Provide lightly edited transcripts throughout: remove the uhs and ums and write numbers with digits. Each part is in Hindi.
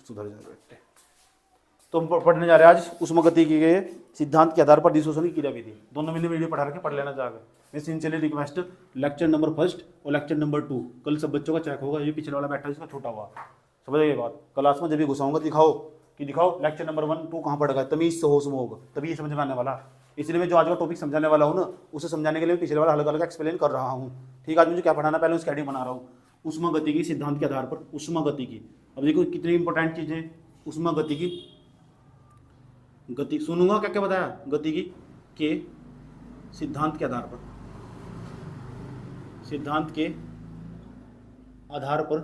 सुधर जाए बेटे। तो हम पढ़ने जा रहे हैं आज उष्मागतिकी के सिद्धांत के आधार पर अधिशोषण की क्रियाविधि। दोनों मैंने वीडियो पढ़ा रखे, पढ़ लेना जाकर। मैं सिंसियरली रिक्वेस्ट, लेक्चर नंबर 1 और लेक्चर नंबर 2 कल सब बच्चों का चेक होगा। ये पिछले वाला बैठा इसका छोटा हुआ, समझ गए बात। क्लास में जब भी घुसाऊंगा दिखाओ कि दिखाओ लेक्चर नंबर 1 2 कहाँ पढ़ गए, तमीज से होश में होगा, तभी ये समझ में आने वाला। इसलिए मैं जो आज का टॉपिक समझाने वाला हूँ ना, उसे समझाने के लिए पिछले वाला अलग अलग एक्सप्लेन कर रहा हूँ। ठीक है, आज मुझे क्या पढ़ाना पहले उसकी हेडिंग बना रहा हूँ। उष्मागतिकी सिद्धांत के आधार पर उष्मागतिकी। अब देखो कितनी इंपॉर्टेंट चीजें उष्मागतिकी। गति सुनूंगा क्या क्या बताया, गतिकी के सिद्धांत के आधार पर, सिद्धांत के आधार पर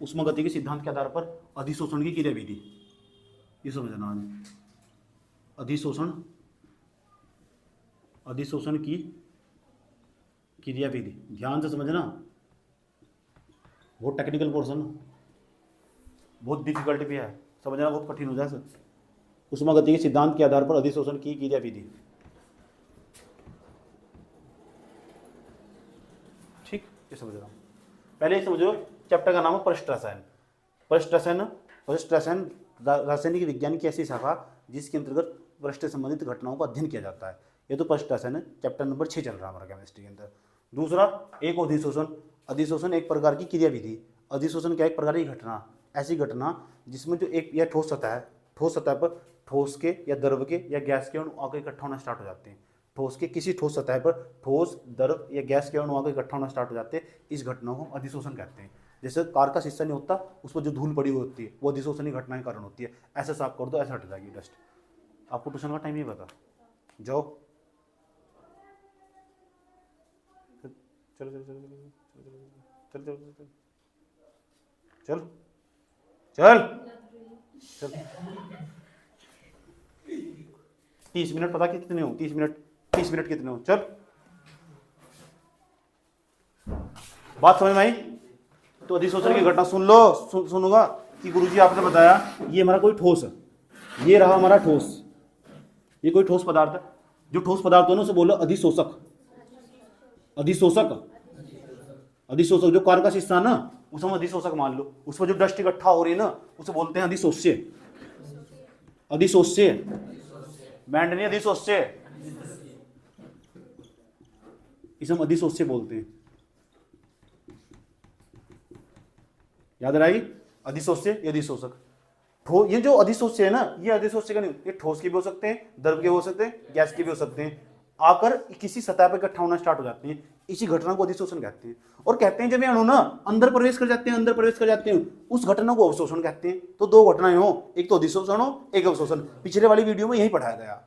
उष्मागतिकी सिद्धांत के आधार पर अधिशोषण की क्रियाविधि, ये समझना आज। अधिशोषण, अधिशोषण की क्रियाविधि ध्यान से समझना। बहुत टेक्निकल पोर्शन, बहुत डिफिकल्ट भी है, समझना बहुत कठिन हो जाए सर। उष्मागतिकी सिद्धांत के आधार पर अधिशोषण की क्रियाविधि, ठीक, ये समझ रहा हूँ। पहले समझो चैप्टर का नाम है परिष्ट रसायन। परिष्ट रसायन रासायनिक विज्ञान की ऐसी शाखा जिसके अंतर्गत परिष्ट से संबंधित घटनाओं का अध्ययन किया जाता है। ये तो परिष्ट रसायन है, चैप्टर नंबर 6 चल रहा है हमारा केमिस्ट्री के अंदर। दूसरा एक अधिशोषण। अधिशोषण एक प्रकार की क्रियाविधि। अधिशोषण क्या, एक प्रकार की घटना, ऐसी घटना जिसमें जो एक या ठोस सतह है, ठोस सतह पर ठोस के या द्रव के या गैस के अणु आकर इकट्ठा होना स्टार्ट हो जाते हैं। ठोस के किसी ठोस सतह पर ठोस, द्रव या गैस के अणु आकर इकट्ठा होना स्टार्ट हो जाते हैं। इस घटना को हम अधिशोषण कहते हैं। जैसे कार का शीशा नहीं होता, उस पर जो धूल पड़ी हुई होती है, वो अधिशोषणी घटना के कारण होती है। ऐसे साफ कर दो, ऐसा हट जाएगी डस्ट। आपको ट्यूशन का टाइम ही बता, जाओ। चल चल चल चल चल चल चल चल चल 30 मिनट पता कितने हो, 30 मिनट कितने हो, चल। बात समझ में आई? तो अधिशोषण की घटना सुन लो, सुनूंगा कि गुरुजी आपने बताया ये हमारा कोई ठोस है, ये रहा हमारा ठोस, ये कोई ठोस पदार्थ है। जो ठोस पदार्थ है ना उसे बोलो अधिशोषक। अधिशोषक, अधिशोषक जो कार का शीशा ना उसे हम अधिशोषक मान लो। उस पर जो डस्ट इकट्ठा हो रही है ना उसे बोलते हैं अधिशोष्य। अधिशोष्य, बैंड नहीं, अधिशोष्य, इसे हम अधिशोष्य बोलते हैं। याद रहेगी, अधिशोष्य ये अधिशोषक। ये जो अधिशोष्य है ना, ये अधिशोष्य का नहीं, ये ठोस के भी हो सकते हैं, द्रव के हो सकते हैं, गैस के भी हो सकते हैं, आकर किसी सतह पर इकट्ठा होना स्टार्ट हो जाते हैं। इसी घटना को अधिशोषण कहते हैं। और कहते हैं जब ये अणु ना अंदर प्रवेश कर जाते हैं, अंदर प्रवेश कर जाते हैं, उस घटना को अवशोषण कहते हैं। तो दो घटनाएं हो, एक तो अधिशोषण हो, एक अवशोषण। पिछले वाली वीडियो में यही पढ़ाया गया,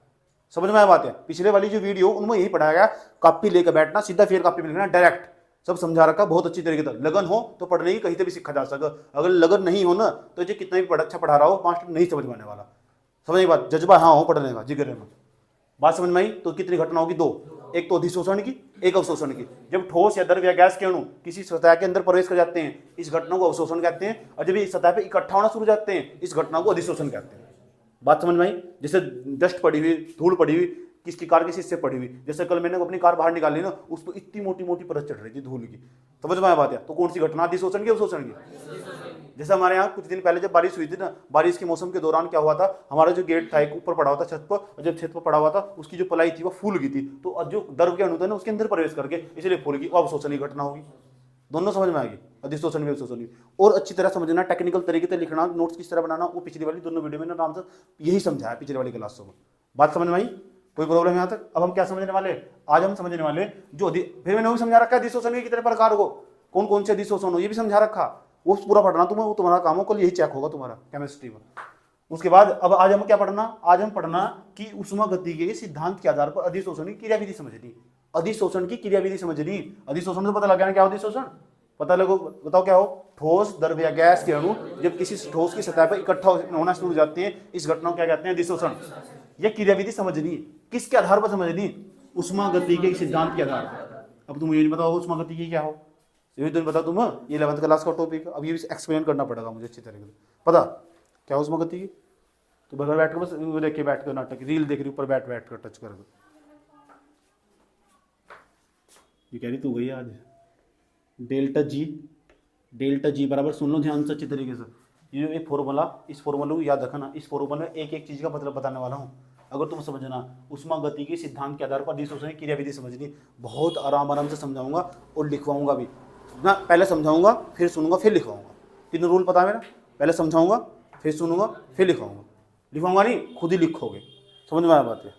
समझ में आया बात है? पिछले वाली जो वीडियो उनमें यही पढ़ाया गया। कॉपी लेकर बैठना, सीधा फिर कॉपी में लिखना, डायरेक्ट सब समझा रखा बहुत अच्छी तरीके से। लगन हो तो पढ़ने की कहीं से भी सीखा जा सके। अगर लगन नहीं हो ना तो ये कितना भी अच्छा पढ़ा रहा हो, मास्टर नहीं समझ में आने वाला। समझ बात? जज्बा हाँ हो पढ़ने का, जिगरे में। बात समझ में आई? तो कितनी घटना होगी? दो, एक तो अधिशोषण की, एक अवशोषण की। जब ठोस या द्रव या गैस के अणु किसी सतह के अंदर प्रवेश कर जाते हैं, इस घटना को अवशोषण कहते हैं। और जब इस सतह पे इकट्ठा होना शुरू हो जाते हैं, इस घटना को अधिशोषण कहते हैं। बात समझ में आई? जैसे डस्ट पड़ी हुई, धूल पड़ी हुई, किसकी कार की शीशे पड़ी हुई। जैसे कल मैंने अपनी कार बाहर निकाली ना, उस पर इतनी मोटी मोटी परत चढ़ रही थी धूल की। समझ में आया बात है? तो कौन सी घटना, अधिशोषण की अवशोषण की? जैसे हमारे यहाँ कुछ दिन पहले जब बारिश हुई थी ना, बारिश के मौसम के दौरान क्या हुआ था, हमारा जो गेट था एक ऊपर पड़ा हुआ था छत पर, और जब छत पर पड़ा हुआ था उसकी जो पलाई थी वो फूल गई थी। तो जो द्रव के अणु थे ना उसके अंदर प्रवेश करके इसलिए फूल गई, वो अवशोषण की घटना होगी। दोनों समझ में आएगी, अधिशोषण भी अवशोषण भी। और अच्छी तरह समझना, टेक्निकल तरीके से लिखना, नोट्स किस तरह बनाना, वो पिछली वाली दोनों वीडियो में आराम से यही समझाया पिछली वाली क्लासों में। बात समझ में आई? कोई प्रॉब्लम यहाँ तक? अब हम क्या समझने वाले, आज हम समझने वाले जो फिर मैंने वो भी समझा रखा है अधिशोषण के कितने प्रकार को, कौन कौन से अधिशोषण हो, ये भी समझा रखा। वो पूरा पढ़ना तुम्हें, वो तुम्हारा काम हो, कल यही चेक होगा तुम्हारा केमिस्ट्री में। उसके बाद अब आज हम क्या पढ़ना, आज हम पढ़ना कि उष्मागतिकी के सिद्धांत के आधार पर अधिशोषण की क्रियाविधि समझनी। अधिशोषण की क्रियाविधि समझनी। अधिशोषण तो पता लग गया क्या हो अधिशोषण? पता लगो, बताओ क्या हो? ठोस, द्रव या गैस के अणु जब किसी ठोस की सतह पर इकट्ठा होना शुरू हो जाते हैं, इस घटना को क्या कहते हैं? अधिशोषण। यह क्रियाविधि समझनी। किसके आधार पर समझनी? उष्मागतिकी के सिद्धांत के आधार पर। अब तुम ये नहीं बताओ उष्मागतिकी क्या हो, ये तो बता दूंगा, ये 11th क्लास का टॉपिक। अब ये भी एक्सप्लेन करना पड़ेगा मुझे अच्छी तरीके से। पता क्या उष्मागतिकी? तो बगल बैठ कर बस देख के बैठ कर नाटक, रील देख रही ऊपर बैठ कर टच कर। ये कह रही तू गई आज। डेल्टा जी बराबर, सुन लो ध्यान से अच्छी तरीके से। ये जो एक फॉर्मूला, इस फॉर्मूले को याद रखना, इस फॉर्मूले में एक एक चीज का मतलब बताने वाला हूँ। अगर तुम समझना उष्मागतिकी सिद्धांत के आधार पर अधिशोषण की क्रियाविधि समझनी, बहुत आराम से समझाऊंगा और लिखवाऊंगा भी ना। पहले समझाऊंगा फिर सुनूंगा फिर लिखवाऊंगा। तीनों रूल पता है मेरा, पहले समझाऊंगा फिर सुनूंगा फिर लिखवाऊंगा। लिखवाऊंगा नहीं, खुद ही लिखोगे। समझ में आया बात है?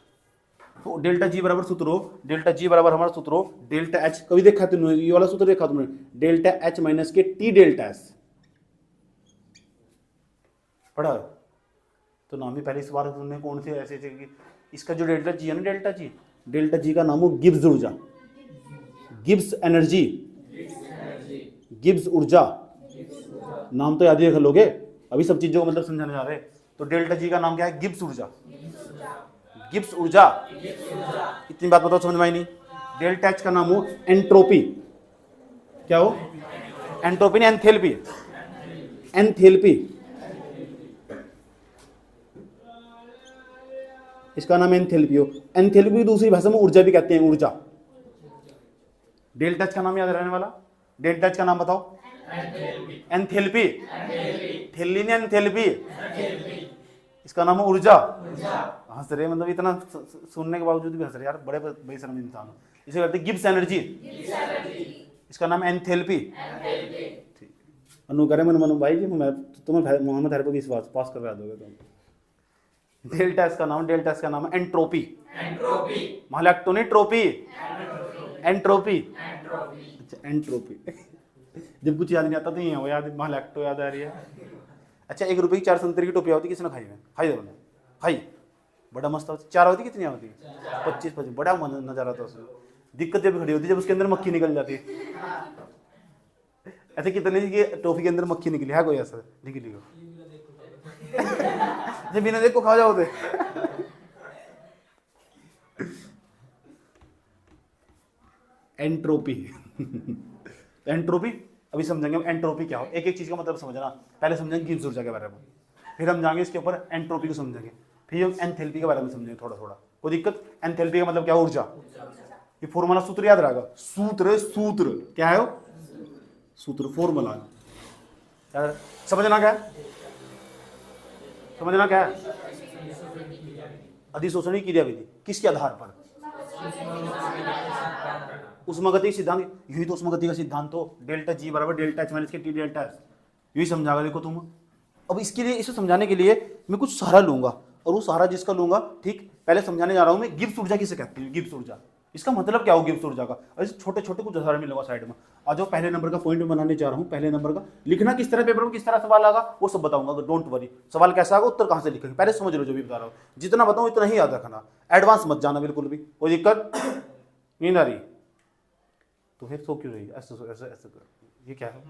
तो डेल्टा जी बराबर सूत्र हो, डेल्टा जी बराबर हमारा सूत्र हो डेल्टा एच। कभी देखा तुमने ये वाला सूत्र? देखा तुमने? डेल्टा एच माइनस के टी डेल्टा एस पढ़ा? तो नाम ही पहले इस बार तुमने कौन से ऐसे इसका जो डेल्टा जी है ना, डेल्टा जी का नाम हो गिब्स ऊर्जा, गिब्स एनर्जी, गिब्स ऊर्जा। नाम तो याद ही रख लोगे, अभी सब चीजों को मतलब समझाने जा रहे हैं। तो डेल्टा जी का नाम क्या है? गिब्स ऊर्जा, गिब्स ऊर्जा। इतनी बात बताओ, समझ में आई नहीं? डेल्टा एच का नाम हो एंट्रोपी। क्या हो? एंट्रोपी नहीं, एंथैल्पी। एंथैल्पी इसका नाम एंथैल्पी हो। एंथैल्पी दूसरी भाषा में ऊर्जा भी कहते हैं, ऊर्जा। डेल्टा एच का नाम याद रहने वाला। डेल्टा एच का नाम बताओ। एंथैल्पी। थैली नहीं, एंथैल्पी। इसका नाम है ऊर्जा। हंस रहे, मतलब इतना सुनने के बावजूद भी हंस रहे यार, बड़े बेशर्म इंसान हो। इसे कहते हैं गिब्स एनर्जी, इसका नाम एंथैल्पी। ठीक। अनु करे मनु भाई जी, तुम्हें मोहम्मद हरपो की विश्वास पास करवा दोगे तुम। डेल्टा एस का नाम है एंट्रोपी। महालैक्टोनी ट्रोपी, एंट्रोपी। अच्छा एंट्रोपी। जब कुछ याद नहीं आता तो ये हो याद, महालैक्टो याद आ रही है। अच्छा 1 रुपए की 4 संतरे की टोपियाँ होती, किसने खाई है? खाई दोनों खाई, बड़ा मस्त होती। 4 होती, कितनी होती? 25, बड़ा नजारा था उसमें। दिक्कत जब खड़ी होती जब उसके अंदर मक्खी निकल जाती। ऐसे कितने की टॉफी के अंदर मक्खी निकली है? कोई ऐसा निकली हो? जब बिना देख को खा जाओ। एंट्रोपी। एंट्रोपी अभी समझेंगे एंट्रोपी क्या हो। एक एक चीज का मतलब समझना। पहले समझेंगे गिब्स ऊर्जा के बारे में, फिर हम जाएंगे इसके ऊपर एंट्रोपी को समझेंगे, फिर हम एंथैल्पी के बारे में समझेंगे थोड़ा थोड़ा। कोई दिक्कत? एंथैल्पी का मतलब क्या? ऊर्जा। ये फॉर्मूला सूत्र याद रहेगा। सूत्र क्या है? सूत्र फॉर्मूला। समझना क्या है? समझना क्या है? अधिशोषणी क्रियाविधि किसके आधार पर? उष्मागतिकी सिद्धांत। यही तो उष्मागतिकी का सिद्धांत हो। डेल्टा जी बराबर डेल्टा एच माइनस के टी डेल्टा एस। यही समझागा देखो तुम। अब इसके लिए, इसे समझाने के लिए मैं कुछ सहारा लूंगा, और वो सहारा जिसका लूंगा, ठीक, पहले समझाने जा रहा हूं मैं गिब्स ऊर्जा किसे कहते हैं। गिब्स ऊर्जा, इसका मतलब क्या हो गिब्स ऊर्जा का? ऐसे छोटे छोटे कुछ उदाहरण मिलेगा साइड में। आज जो पहले नंबर का पॉइंट बनाने जा रहा हूं, पहले नंबर का लिखना किस तरह, पेपर में किस तरह सवाल आएगा वो सब बताऊंगा। डोंट वरी, सवाल कैसा आएगा, उत्तर कहां से लिखेंगे, पहले समझ लो जो भी बता रहा हूं। जितना बताऊं इतना ही याद रखना, एडवांस मत जाना बिल्कुल भी। कोई दिक्कत नहीं आ रही तो फिर सो क्यों रही? ऐसे ऐसे ऐसे कर, ये क्या है?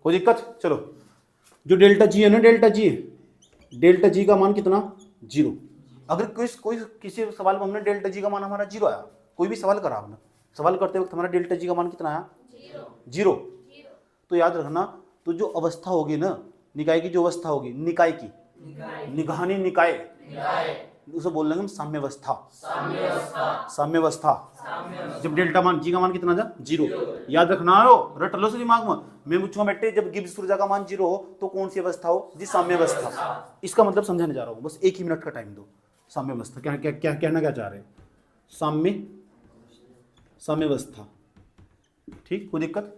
कोई दिक्कत? चलो, जो डेल्टा जी है ना, डेल्टा जी का मान कितना? 0। अगर कोई किसी सवाल में हमने डेल्टा जी का मान हमारा 0 आया, कोई भी सवाल करा हमने, सवाल करते वक्त हमारा डेल्टा जी का मान कितना आया? 0। तो याद रखना, तो जो अवस्था होगी ना, निकाय की जो अवस्था होगी, निकाय की, निगहानी निकाय, उसे बोल लेंगे हम साम्यावस्था। जब डेल्टा मान जी का मान कितना था? 0। याद रखना हो, रट लो से दिमाग में। मैं पूछूंगा बेटे जब गिब्स ऊर्जा का मान 0 हो तो कौन सी अवस्था हो? जी साम्यावस्था। इसका मतलब समझाने जा रहा हूं, बस 1 ही मिनट का टाइम दो। साम्यावस्था क्या क्या क्या कहना क्या चाह रहे हैं? साम्यावस्था। ठीक, कोई दिक्कत?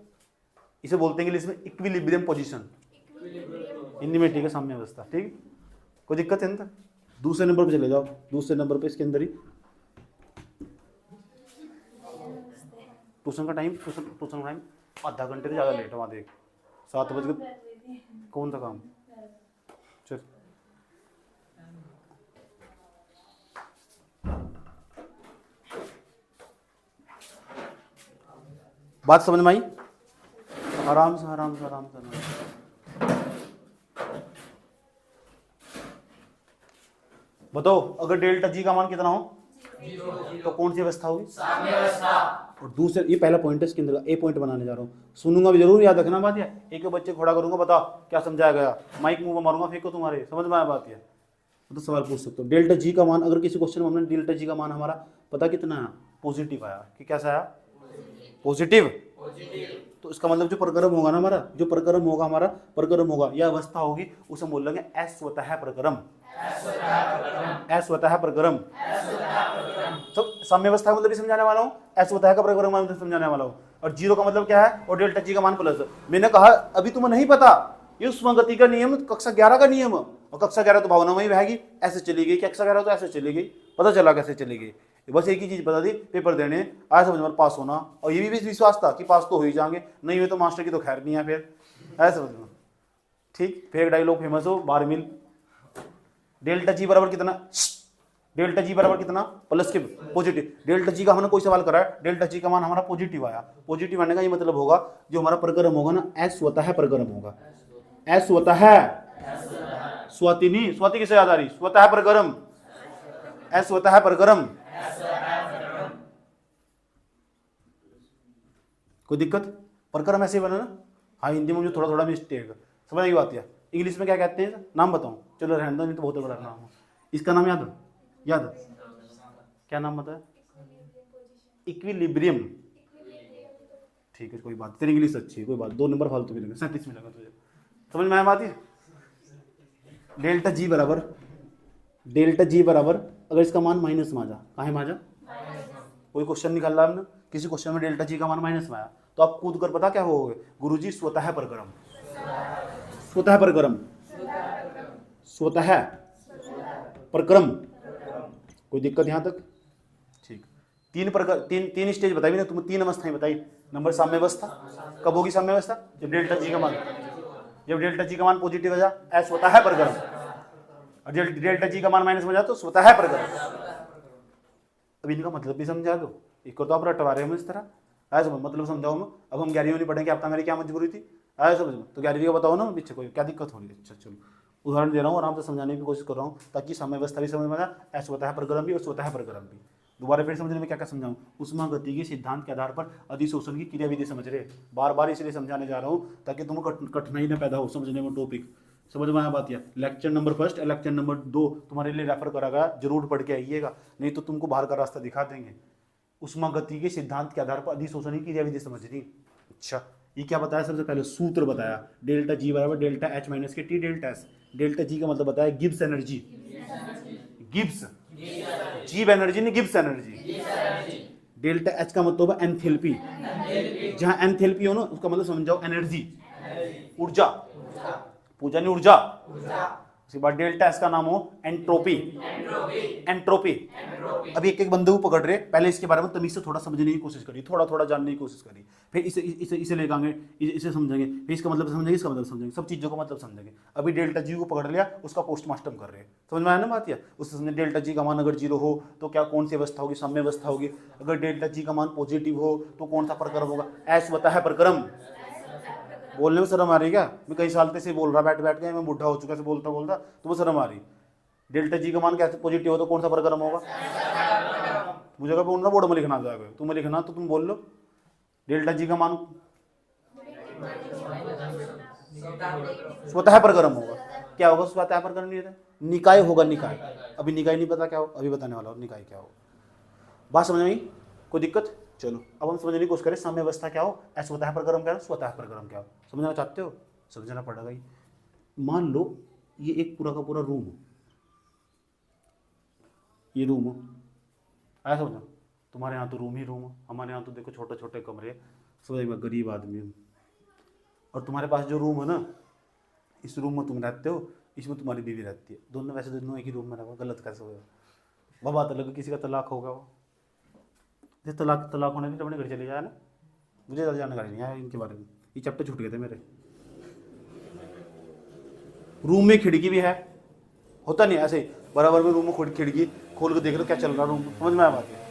इसे बोलते हैं इंग्लिश में इक्विलिब्रियम पोजीशन, हिंदी में ठीक है साम्यावस्था। ठीक, कोई दिक्कत है ना? दूसरे नंबर पे चले जाओ, दूसरे नंबर पे इसके अंदर ही ट्यूशन का टाइम, ट्यूशन टाइम आधा घंटे से ज़्यादा लेट है। वहाँ देख 7 बज गए, कौन सा काम? चल बात समझ में आई? आराम से आराम से आराम से। बताओ, अगर डेल्टा जी का मान कितना हो 0 तो कौन सी अवस्था होगी? साम्यावस्था। और दूसरे, ये पहला पॉइंट है, इसके अंदर ए पॉइंट बनाने जा रहा हूँ। सुनूंगा भी जरूर, याद रखना बात है। एक बच्चे खड़ा करूंगा, बताओ क्या समझाया गया, माइक मुंह में मारूंगा, फेंको तुम्हारे। समझ में आया बात है? तो सवाल पूछ सकते हो। डेल्टा जी का मान, अगर किसी क्वेश्चन में हमने डेल्टा जी का मान हमारा पता कितना है, पॉजिटिव आया कि कैसा आया? पॉजिटिव। तो इसका मतलब जो प्रक्रम होगा ना हमारा, जो प्रक्रम होगा हमारा, प्रक्रम होगा या अवस्था होगी, उसे बोल लेंगे अस्वतः प्रक्रम। अस्वतः प्रक्रम। तो साम्यावस्था का मतलब भी समझाने वाला हूँ, अस्वतः का प्रक्रम का मतलब समझाने वाला हूँ। और जीरो का मतलब क्या है, और डेल्टा जी का मान प्लस। मैंने कहा अभी तुम्हें नहीं पता, ये उष्मागति का नियम कक्षा 11 का नियम, और कक्षा 11 तो भावना में ही बहेगी, ऐसे चली गई, कक्षा 11 तो ऐसे चली गई, पता चला कैसे चली गई। बस एक ही चीज बता दी, पेपर देने आया समझ में, पास होना, और ये भी विश्वास था कि पास तो हो ही जाएंगे, नहीं हुए तो मास्टर की तो खैर नहीं है, फिर ऐसे समझना। ठीक, फिर एक डायलॉग फेमस हो, बारमिल, डेल्टा जी बराबर कितना, डेल्टा जी बराबर कितना, प्लस के पॉजिटिव। डेल्टा जी का हमने कोई सवाल करा है, डेल्टा जी का मान हमारा पॉजिटिव आया। पॉजिटिव आने का ये मतलब होगा जो हमारा प्रक्रम होगा ना, अस्वतः प्रक्रम होगा। अस्वतः, स्वाति नहीं, स्वाति किसे याद आ रही, स्वतः प्रक्रम, अस्वतः प्रक्रम। कोई दिक्कत, प्रक्रम ऐसे बना ना। हाँ, हिंदी में मुझे थोड़ा थोड़ा मिस्टेक समझ की बात है। इंग्लिश में क्या कहते हैं, नाम बताऊं, चलो रहने दो, नहीं तो बहुत बड़ा नाम है। इसका नाम याद याद, क्या नाम बताया, इक्विलिब्रियम। ठीक है, कोई बात, तेरी इंग्लिश अच्छी है, कोई बात, 2 नंबर फालतू मिलेंगे, 37 मिलेगा तुझे, समझ में आया बात है। डेल्टा जी बराबर, डेल्टा जी बराबर, अगर इसका मान माइनस में आ जा, कहाँ में आ जा, कोई क्वेश्चन निकाल रहा हमने, किसी क्वेश्चन में डेल्टा जी का मान माइनस में आया, तो आप कूद कर पता क्या होगे, गुरुजी स्वतः प्रक्रम, स्वतः प्रक्रम, स्वतः प्रक्रम। कोई दिक्कत यहाँ तक, ठीक। तीन प्रकार, तीन स्टेज बताई ना तुम्हें, 3 अवस्थाएं बताई। नंबर साम्यावस्था, कब होगी साम्यावस्था, जब डेल्टा जी का मान, जब डेल्टा जी का मान पॉजिटिव हो जाए स्वतः प्रक्रम, और जब डेल्टा जी का मान माइनस हो जाए तो स्वतः प्रक्रम। अब इनका मतलब भी समझा दो, एक तो आप रटवा रहे हो इस तरह, आया समझ, मतलब समझाओ मैं। अब हम 11वीं नहीं पढ़ेंगे, आपका मेरी क्या मजबूरी थी, आया समझ में, तो 11वीं का बताओ ना पीछे, कोई क्या दिक्कत हो रही है। अच्छा चलो, उदाहरण दे रहा हूँ, आराम से समझाने की कोशिश कर रहा हूँ, ताकि साम्यावस्था भी समझ में आए, स्वतः प्रक्रम भी और स्वतः प्रक्रम भी। दोबारा फिर समझने में क्या क्या समझाऊं, उष्मागति के सिद्धांत के आधार पर अधिशोषण की क्रियाविधि समझ रहे, बार बार इसलिए समझाने जा रहा हूँ ताकि तुम्हें कठिनाई न पैदा हो समझने में टॉपिक। समझ में आया बात, या लेक्चर नंबर 1 लेक्चर नंबर 2 तुम्हारे लिए रेफर करा गया, जरूर पढ़ के आइएगा, नहीं तो तुमको बाहर का रास्ता दिखा देंगे। उष्मागति के सिद्धांत के आधार पर अधिशोषण की क्रियाविधि समझनी। अच्छा, ये क्या बताया, सबसे पहले सूत्र बताया, डेल्टा जी बराबर डेल्टा एच माइनस के T delta S. Delta G का मतलब बताया गिब्स एनर्जी, गिब्स, जीव एनर्जी नहीं, गिब्स एनर्जी। डेल्टा एच का मतलब है एंथैल्पी, जहां एंथैल्पी हो ना उसका मतलब समझाओ एनर्जी, ऊर्जा, पूजा नहीं ऊर्जा। उसके बाद डेल्टा एस का नाम हो एंट्रोपी, एंट्रोपी। अभी एक एक बंदे को पकड़ रहे, पहले इसके बारे में तमीज से थोड़ा समझने की कोशिश करी, थोड़ा थोड़ा जानने की कोशिश करी, फिर इसे ले जाएंगे, इसे समझेंगे, फिर इसका मतलब समझेंगे, इसका मतलब समझेंगे, सब चीजों का मतलब समझेंगे। अभी डेल्टा जी को पकड़ लिया, उसका पोस्टमार्टम कर रहे हैं, समझ में आया ना बात, या उससे समझे डेल्टा जी का मान अगर 0 हो तो क्या कौन सी अवस्था होगी, साम्य अवस्था होगी। अगर डेल्टा जी का मान पॉजिटिव हो तो कौन सा प्रक्रम होगा, अस्वतः प्रक्रम। बोलने में शर्म आ रही क्या, मैं कई साल से बोल रहा बैठ बैठ के, मैं बुढ़ा हो चुका से बोलता बोलता, तो वो शर्म आ रही। डेल्टा जी का मान कैसे पॉजिटिव हो तो कौन सा प्रक्रम होगा, मुझे कभी बोलना बोर्ड में लिखना जाएगा, तुम्हें लिखना तो तुम बोल लो। डेल्टा जी का मान स्वतः प्रक्रम होगा, क्या होगा स्वतः प्रक्रम, नहीं रहता निकाय होगा, निकाय। अभी निकाय नहीं पता क्या हो, अभी बताने वाला हूँ निकाय क्या हो, बात समझ में आई, कोई दिक्कत। चलो अब हम समझने की कोशिश करें, साम्यावस्था क्या हो, अस्वतः प्रक्रम क्या हो, स्वतः प्रक्रम क्या हो। समझना चाहते हो, समझना पड़ेगा ही। मान लो ये एक पूरा का पूरा रूम हो, ये रूम हो, ऐसा समझो, तुम्हारे यहाँ तो रूम ही रूम हो, हमारे यहाँ तो देखो छोटे छोटे कमरे, समझ में, गरीब आदमी हूँ। और तुम्हारे पास जो रूम है ना, इस रूम में तुम रहते हो, इसमें तुम्हारी बीवी रहती है, दोनों वैसे दोनों एक ही रूम में रहो, गलत कैसे होगा, वह बात अलग, किसी का तलाक होगा, वो तलाक होने के अपने घर चले जाए ना, मुझे ज़्यादा जानकारी नहीं है इनके बारे में, ये चैप्टर छूट गए थे मेरे। रूम में खिड़की भी है, होता नहीं ऐसे बराबर में, रूम में खिड़की खोल के देख लो क्या चल रहा रूम, समझ में आया बात है।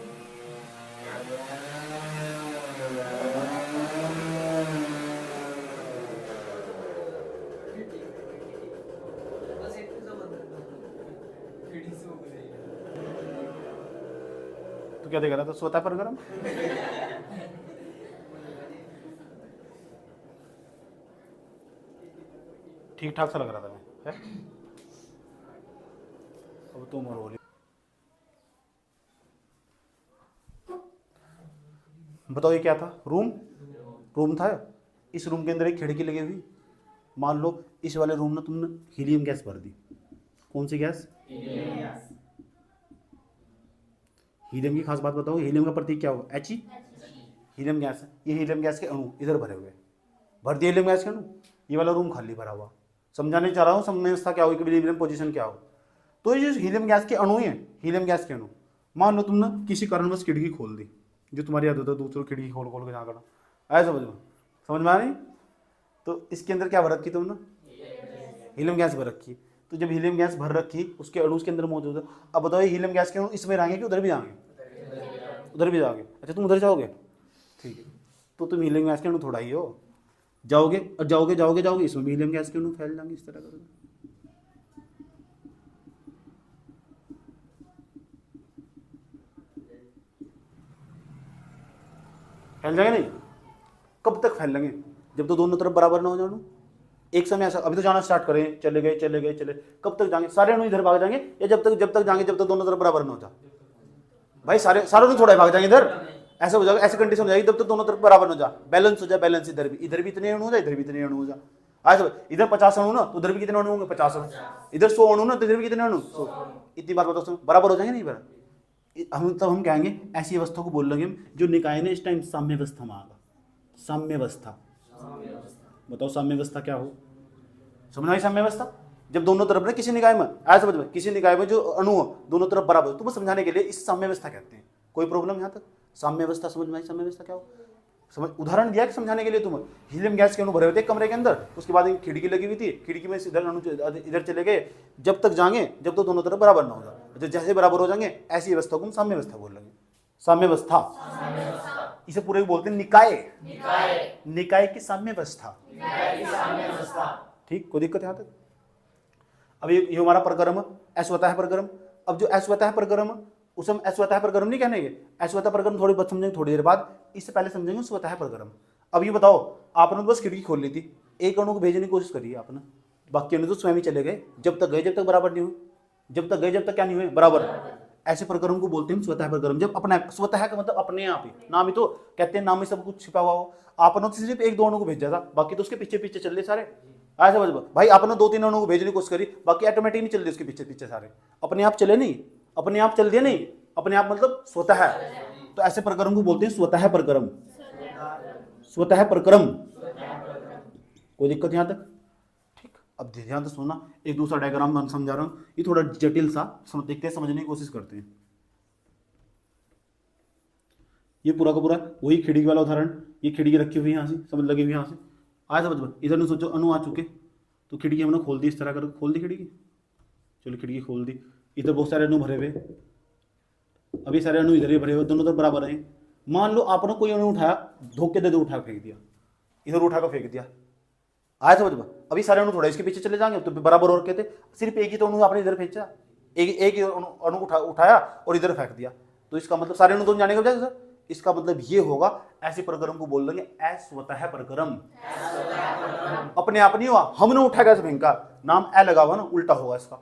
तो क्या देख रहा था, स्वतः प्रक्रम। ठीक ठाक सा लग रहा था मैं, है? अब तुम और बोली, बताओ ये क्या था, रूम, रूम था, इस रूम के अंदर एक खिड़की लगी हुई, मान लो इस वाले रूम में तुमने हीलियम गैस भर दी। कौन सी गैस? हीलियम की खास बात बताओ, हीलियम का प्रतीक क्या होगा? He। हीलियम गैस है, ये हीलियम गैस के अणु इधर भरे हुए, भर दिए हीलियम गैस के अणु, ये वाला रूम खाली भरा हुआ। समझाने चाह रहा हूँ समवस्था क्या होगी, इक्विलिब्रियम पोजीशन क्या हो। तो ये हीलियम गैस के अणु है, हीलियम गैस के अणु, मान लो तुमने किसी कारणवश खिड़की खोल दी, जो तुम्हारी आदत है दूसरों खिड़की खोल खोल के जहाँ करना, ऐसा समझ में आ रही? तो इसके अंदर क्या भर रखी तुमने? हीलियम गैस भर रखी। तो जब हीलियम गैस भर रखी, उसके अणु उसके अंदर मौजूद है। अब बताओ ये हीलियम गैस के अणु इसमें रहेंगे कि उधर भी जाएंगे? उधर भी जाओगे। अच्छा तुम उधर जाओगे, ठीक है, तो तुम हीलियम गैस के अणु थोड़ा ही हो, जाओगे और जाओगे जाओगे जाओगे, इसमें भी हीलियम गैस के अणु फैल जाएंगे, इस तरह करोगे। फैल जाएंगे नहीं? कब तक फैल लेंगे? जब तो दोनों तरफ बराबर ना हो जाए। एक समय ऐसा, अभी तो जाना स्टार्ट करें, चले गए चले गए चले, कब तक जाएंगे? सारे अणु इधर भाग जाएंगे, या जब तक जाएंगे जब तक दोनों तरफ बराबर ना हो जाए? भाई सारे अणु थोड़ा भाग जाएंगे इधर, ऐसा हो जाएगा, ऐसी कंडीशन हो जाएगी जब तक दोनों तरफ बराबर हो जाए, बैलेंस हो जाए, बैलेंस इधर भी इतने अणु हो जाए, इधर भी इतने अणु हो जाए। आज इधर 50 अणु ना, तो उधर भी कितने अणु होंगे? 50 अणु। इधर 100 अणु ना, तो इधर भी कितने अणु? 100। इतनी बात बताओ, बराबर हो जाएंगे नहीं? बराबर हम कहेंगे ऐसी अवस्था को बोल लेंगे जो निकाय ने इस टाइम साम्यावस्था मांगा। साम्यावस्था बताओ, साम्यावस्था क्या हो? समझ आई साम्यावस्था? जब दोनों तरफ ना किसी निकाय में, आया समझ में, किसी निकाय में जो अणु हो दोनों तरफ बराबर, तुम्हें समझाने के लिए इस साम्यावस्था कहते हैं। कोई प्रॉब्लम यहाँ तक? साम्यावस्था समझ में आई? साम्यावस्था क्या हो समझ, उदाहरण दिया कि समझाने के लिए। तुम्हें हीलियम गैस के अणु भरे हुए थे कमरे के अंदर, उसके बाद एक खिड़की लगी हुई थी, खिड़की में इधर अणु इधर चले गए, जब तक जाएंगे जब तक दोनों तरफ बराबर ना हो जाए, जैसे बराबर हो जाएंगे ऐसी अवस्था को हम साम्यावस्था बोल लेंगे। साम्यावस्था, इसे पूरे बोलते हैं निकाय। निकाय की साम्यावस्था। ठीक, कोई दिक्कत यहाँ तक? अब ये हमारा प्रक्रम अश्वतः प्रक्रम। अब जो अश्वतः प्रक्रम, उसे हम अश्वतः प्रक्रम नहीं कहने, अश्वतः प्रक्रम थोड़ी बहुत समझेंगे, थोड़ी देर बाद, इससे पहले समझेंगे स्वतः प्रक्रम। अब ये बताओ, आपने बस खिड़की खोल ली थी, एक अणु को भेजने की कोशिश करी आपने, बाकी अणु तो स्वयं ही चले गए, जब तक गए जब तक बराबर नहीं हुए, जब तक गए जब तक क्या नहीं हुए? बराबर। ऐसे प्रक्रम को बोलते हैं स्वतः प्रक्रम। जब अपना, स्वतः का मतलब अपने आप ही, नाम ही तो कहते हैं, नाम में सब कुछ छिपा हुआ हो। आपने तो सिर्फ एक दो अणु को भेजा था, बाकी तो उसके पीछे पीछे चल रहे सारे। ऐसे समझ भाई, आपने 2-3 अणु को भेजने की कोशिश करी, बाकी ऑटोमेटिक नहीं चल रहे उसके पीछे पीछे सारे, अपने आप चले नहीं, अपने आप चल दिए नहीं, अपने आप मतलब स्वतः। तो ऐसे प्रक्रम को बोलते हैं स्वतः प्रक्रम। स्वतः प्रक्रम। कोई दिक्कत यहाँ तक? ठीक, अब ध्यान से सुनना, एक दूसरा डायग्राम मैं समझा रहा हूँ, ये थोड़ा जटिल सा, देखते हैं, समझने की कोशिश करते हैं। ये पूरा का पूरा वही खिड़की वाला उदाहरण, ये खिड़की रखी हुई है यहाँ से, समझ लगी हुई यहाँ से, आया समझ में? इधर ने सोचो अणु आ चुके, तो खिड़की हमने खोल दी, इस तरह कर खोल दी खिड़की, चलो खिड़की खोल दी, इधर बहुत सारे अणु भरे हुए, अभी सारे अणु इधर ही भरे हुए, दोनों तरफ बराबर हैं। मान लो आपने कोई अणु उठाया, धोखे दे दो, उठा फेंक दिया, इधर उठाकर फेंक दिया, आया समझ में? अभी सारे अणु थोड़ा इसके पीछे चले जाएंगे, तो बराबर और कहते, सिर्फ एक ही तो अणु आपने इधर फेंचा, एक ही अणु उठाया और इधर फेंक दिया, तो इसका मतलब सारे अणु दोनों जाने के बजाय सर, इसका मतलब ये होगा, ऐसे प्रक्रम को बोल देंगे अस्वतः प्रक्रम। अपने आप नहीं हुआ, हमने उठा कैसे फेंका, नाम ए लगा हुआ ना, उल्टा होगा इसका।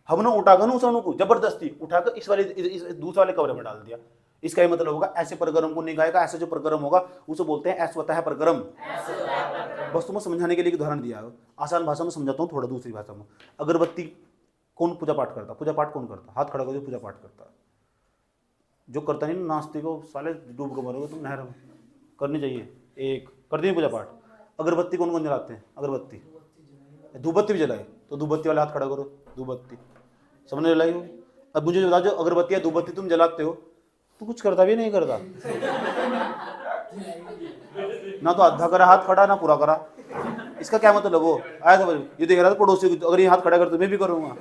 हमने उठाकर ना उस अणु को जबरदस्ती उठाकर इस वाले दूसरे वाले कमरे में डाल दिया, इसका ये मतलब होगा ऐसे प्रक्रम को निकाय का ऐसे जो प्रक्रम होगा उसे बोलते हैं अस्वतः प्रक्रम। बस तुम्हें समझाने के लिए उदाहरण दिया है, आसान भाषा में समझाता हूँ, थोड़ा दूसरी भाषा में। अगरबत्ती कौन पूजा पाठ करता? पूजा पाठ कौन करता? हाथ खड़ा करके पूजा पाठ करता। जो करता नहीं नास्तिक को साले डूब के मरोगे तुम नहर में, करनी चाहिए। एक करते नहीं पूजा पाठ। अगरबत्ती कौन कौन जलाते हैं? अगरबत्ती, धूपबत्ती भी जलाए, तो धूपबत्ती वाले हाथ खड़ा करो, धूपबत्ती सबने जलाई हो। अब मुझे बता, जो अगरबत्ती या धूपबत्ती तुम जलाते हो, तो कुछ करता भी नहीं करता, ना तो आधा करा हाथ खड़ा, ना पूरा करा, इसका क्या मतलब? वो आया समझ, ये देख रहा था पड़ोसी को, अगर ये हाथ खड़ा कर तो मैं भी करूंगा।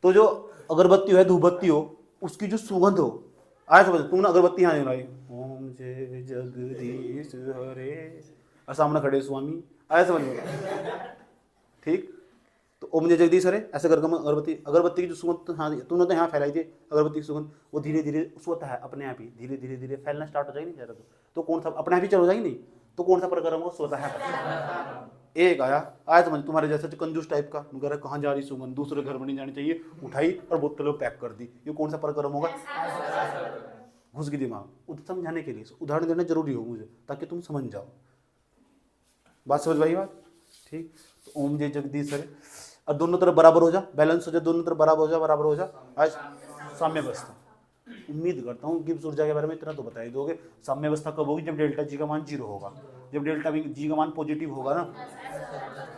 तो जो अगरबत्ती हो, धूपबत्ती हो, उसकी जो सुगंध हो, आया समझ, तुमने अगरबत्ती यहाँ जलाई, ओम जय जगदीश हरे, और सामने खड़े स्वामी, आया समझ में? ठीक, तो ओम जय जगदीश हरे ऐसे करके अगरबत्ती की जो सुगंध, हाँ तुमने तो यहाँ फैलाई थी अगरबत्ती की सुगंध, वो धीरे धीरे स्वतः है अपने आप ही धीरे धीरे धीरे फैलना स्टार्ट हो जाएगी नहीं ज़्यादा, तो कौन सा अपने आप ही चल हो जाएगी नहीं, तो कौन सा प्रक्रम हो? स्वतः है। एक आया समझ, तुम्हारे जैसा जो कंजूस टाइप का, वगैरह कहाँ जा रही सुगंध, दूसरे घर में नहीं जानी चाहिए, उठाई और बोतल में पैक कर दी, ये कौन सा प्रक्रम होगा? घुस गई दिमाग, समझाने के लिए उदाहरण देना जरूरी हो मुझे, ताकि तुम समझ जाओ। बात समझ भाई बात, ठीक। तो ओम जय जगदीश हरे, और दोनों तरफ बराबर हो जा, बैलेंस हो जा, दोनों तरफ बराबर हो जा। आज साम्य अवस्था, उम्मीद करता हूँ गिब्स ऊर्जा के बारे में इतना तो बता ही दोगे। साम्य अवस्था कब होगी? जब डेल्टा जी का मान 0 होगा, जब डेल्टा जी का मान पॉजिटिव होगा ना,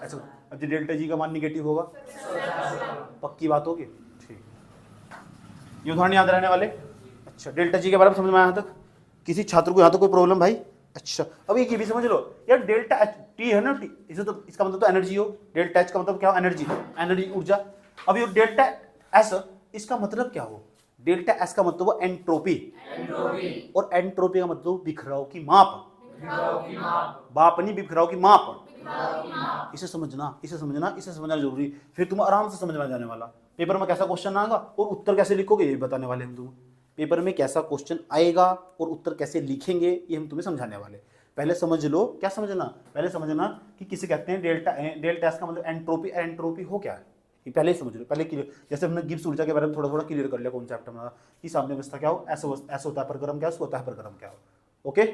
ऐसा। अब जब डेल्टा जी का मान निगेटिव होगा, पक्की बात होगी, ठीक। ये उदाहरण याद रहने वाले। अच्छा, डेल्टा जी के बारे में समझ में आया यहाँ तक? किसी छात्र को यहाँ तक कोई प्रॉब्लम भाई? अच्छा, अब ये भी समझ लो यार, डेल्टा एच टी है ना, टी, इसे तो इसका मतलब तो एनर्जी हो, डेल्टा एच का मतलब क्या हो? एनर्जी, एनर्जी ऊर्जा। अब ये डेल्टा एस इसका मतलब क्या हो? डेल्टा एस का मतलब हो एंट्रोपी, और एंट्रोपी का मतलब बिखराव की माप, बाप नहीं, बिखराव की माप। इसे समझना जरूरी, फिर तुम आराम से समझ में जाने वाला। पेपर में कैसा क्वेश्चन आएगा और उत्तर कैसे लिखोगे ये बताने वाले हम तुम्हें। पेपर में कैसा क्वेश्चन आएगा और उत्तर कैसे लिखेंगे ये हम तुम्हें समझाने वाले। पहले समझ लो, क्या समझना? पहले समझना कि किसे कहते हैं डेल्टा एस का मतलब एंट्रोपी, एंट्रोपी हो क्या है, ये पहले ही समझ लो, पहले क्लियर। जैसे हमने गिब्स ऊर्जा के बारे में थोड़ा क्लियर कर लिया कॉन्सेप्ट हमारा, कि साम्य अवस्था क्या हो, ऐसा होता है प्रक्रम क्या हो, होता है प्रक्रम क्या हो। ओके,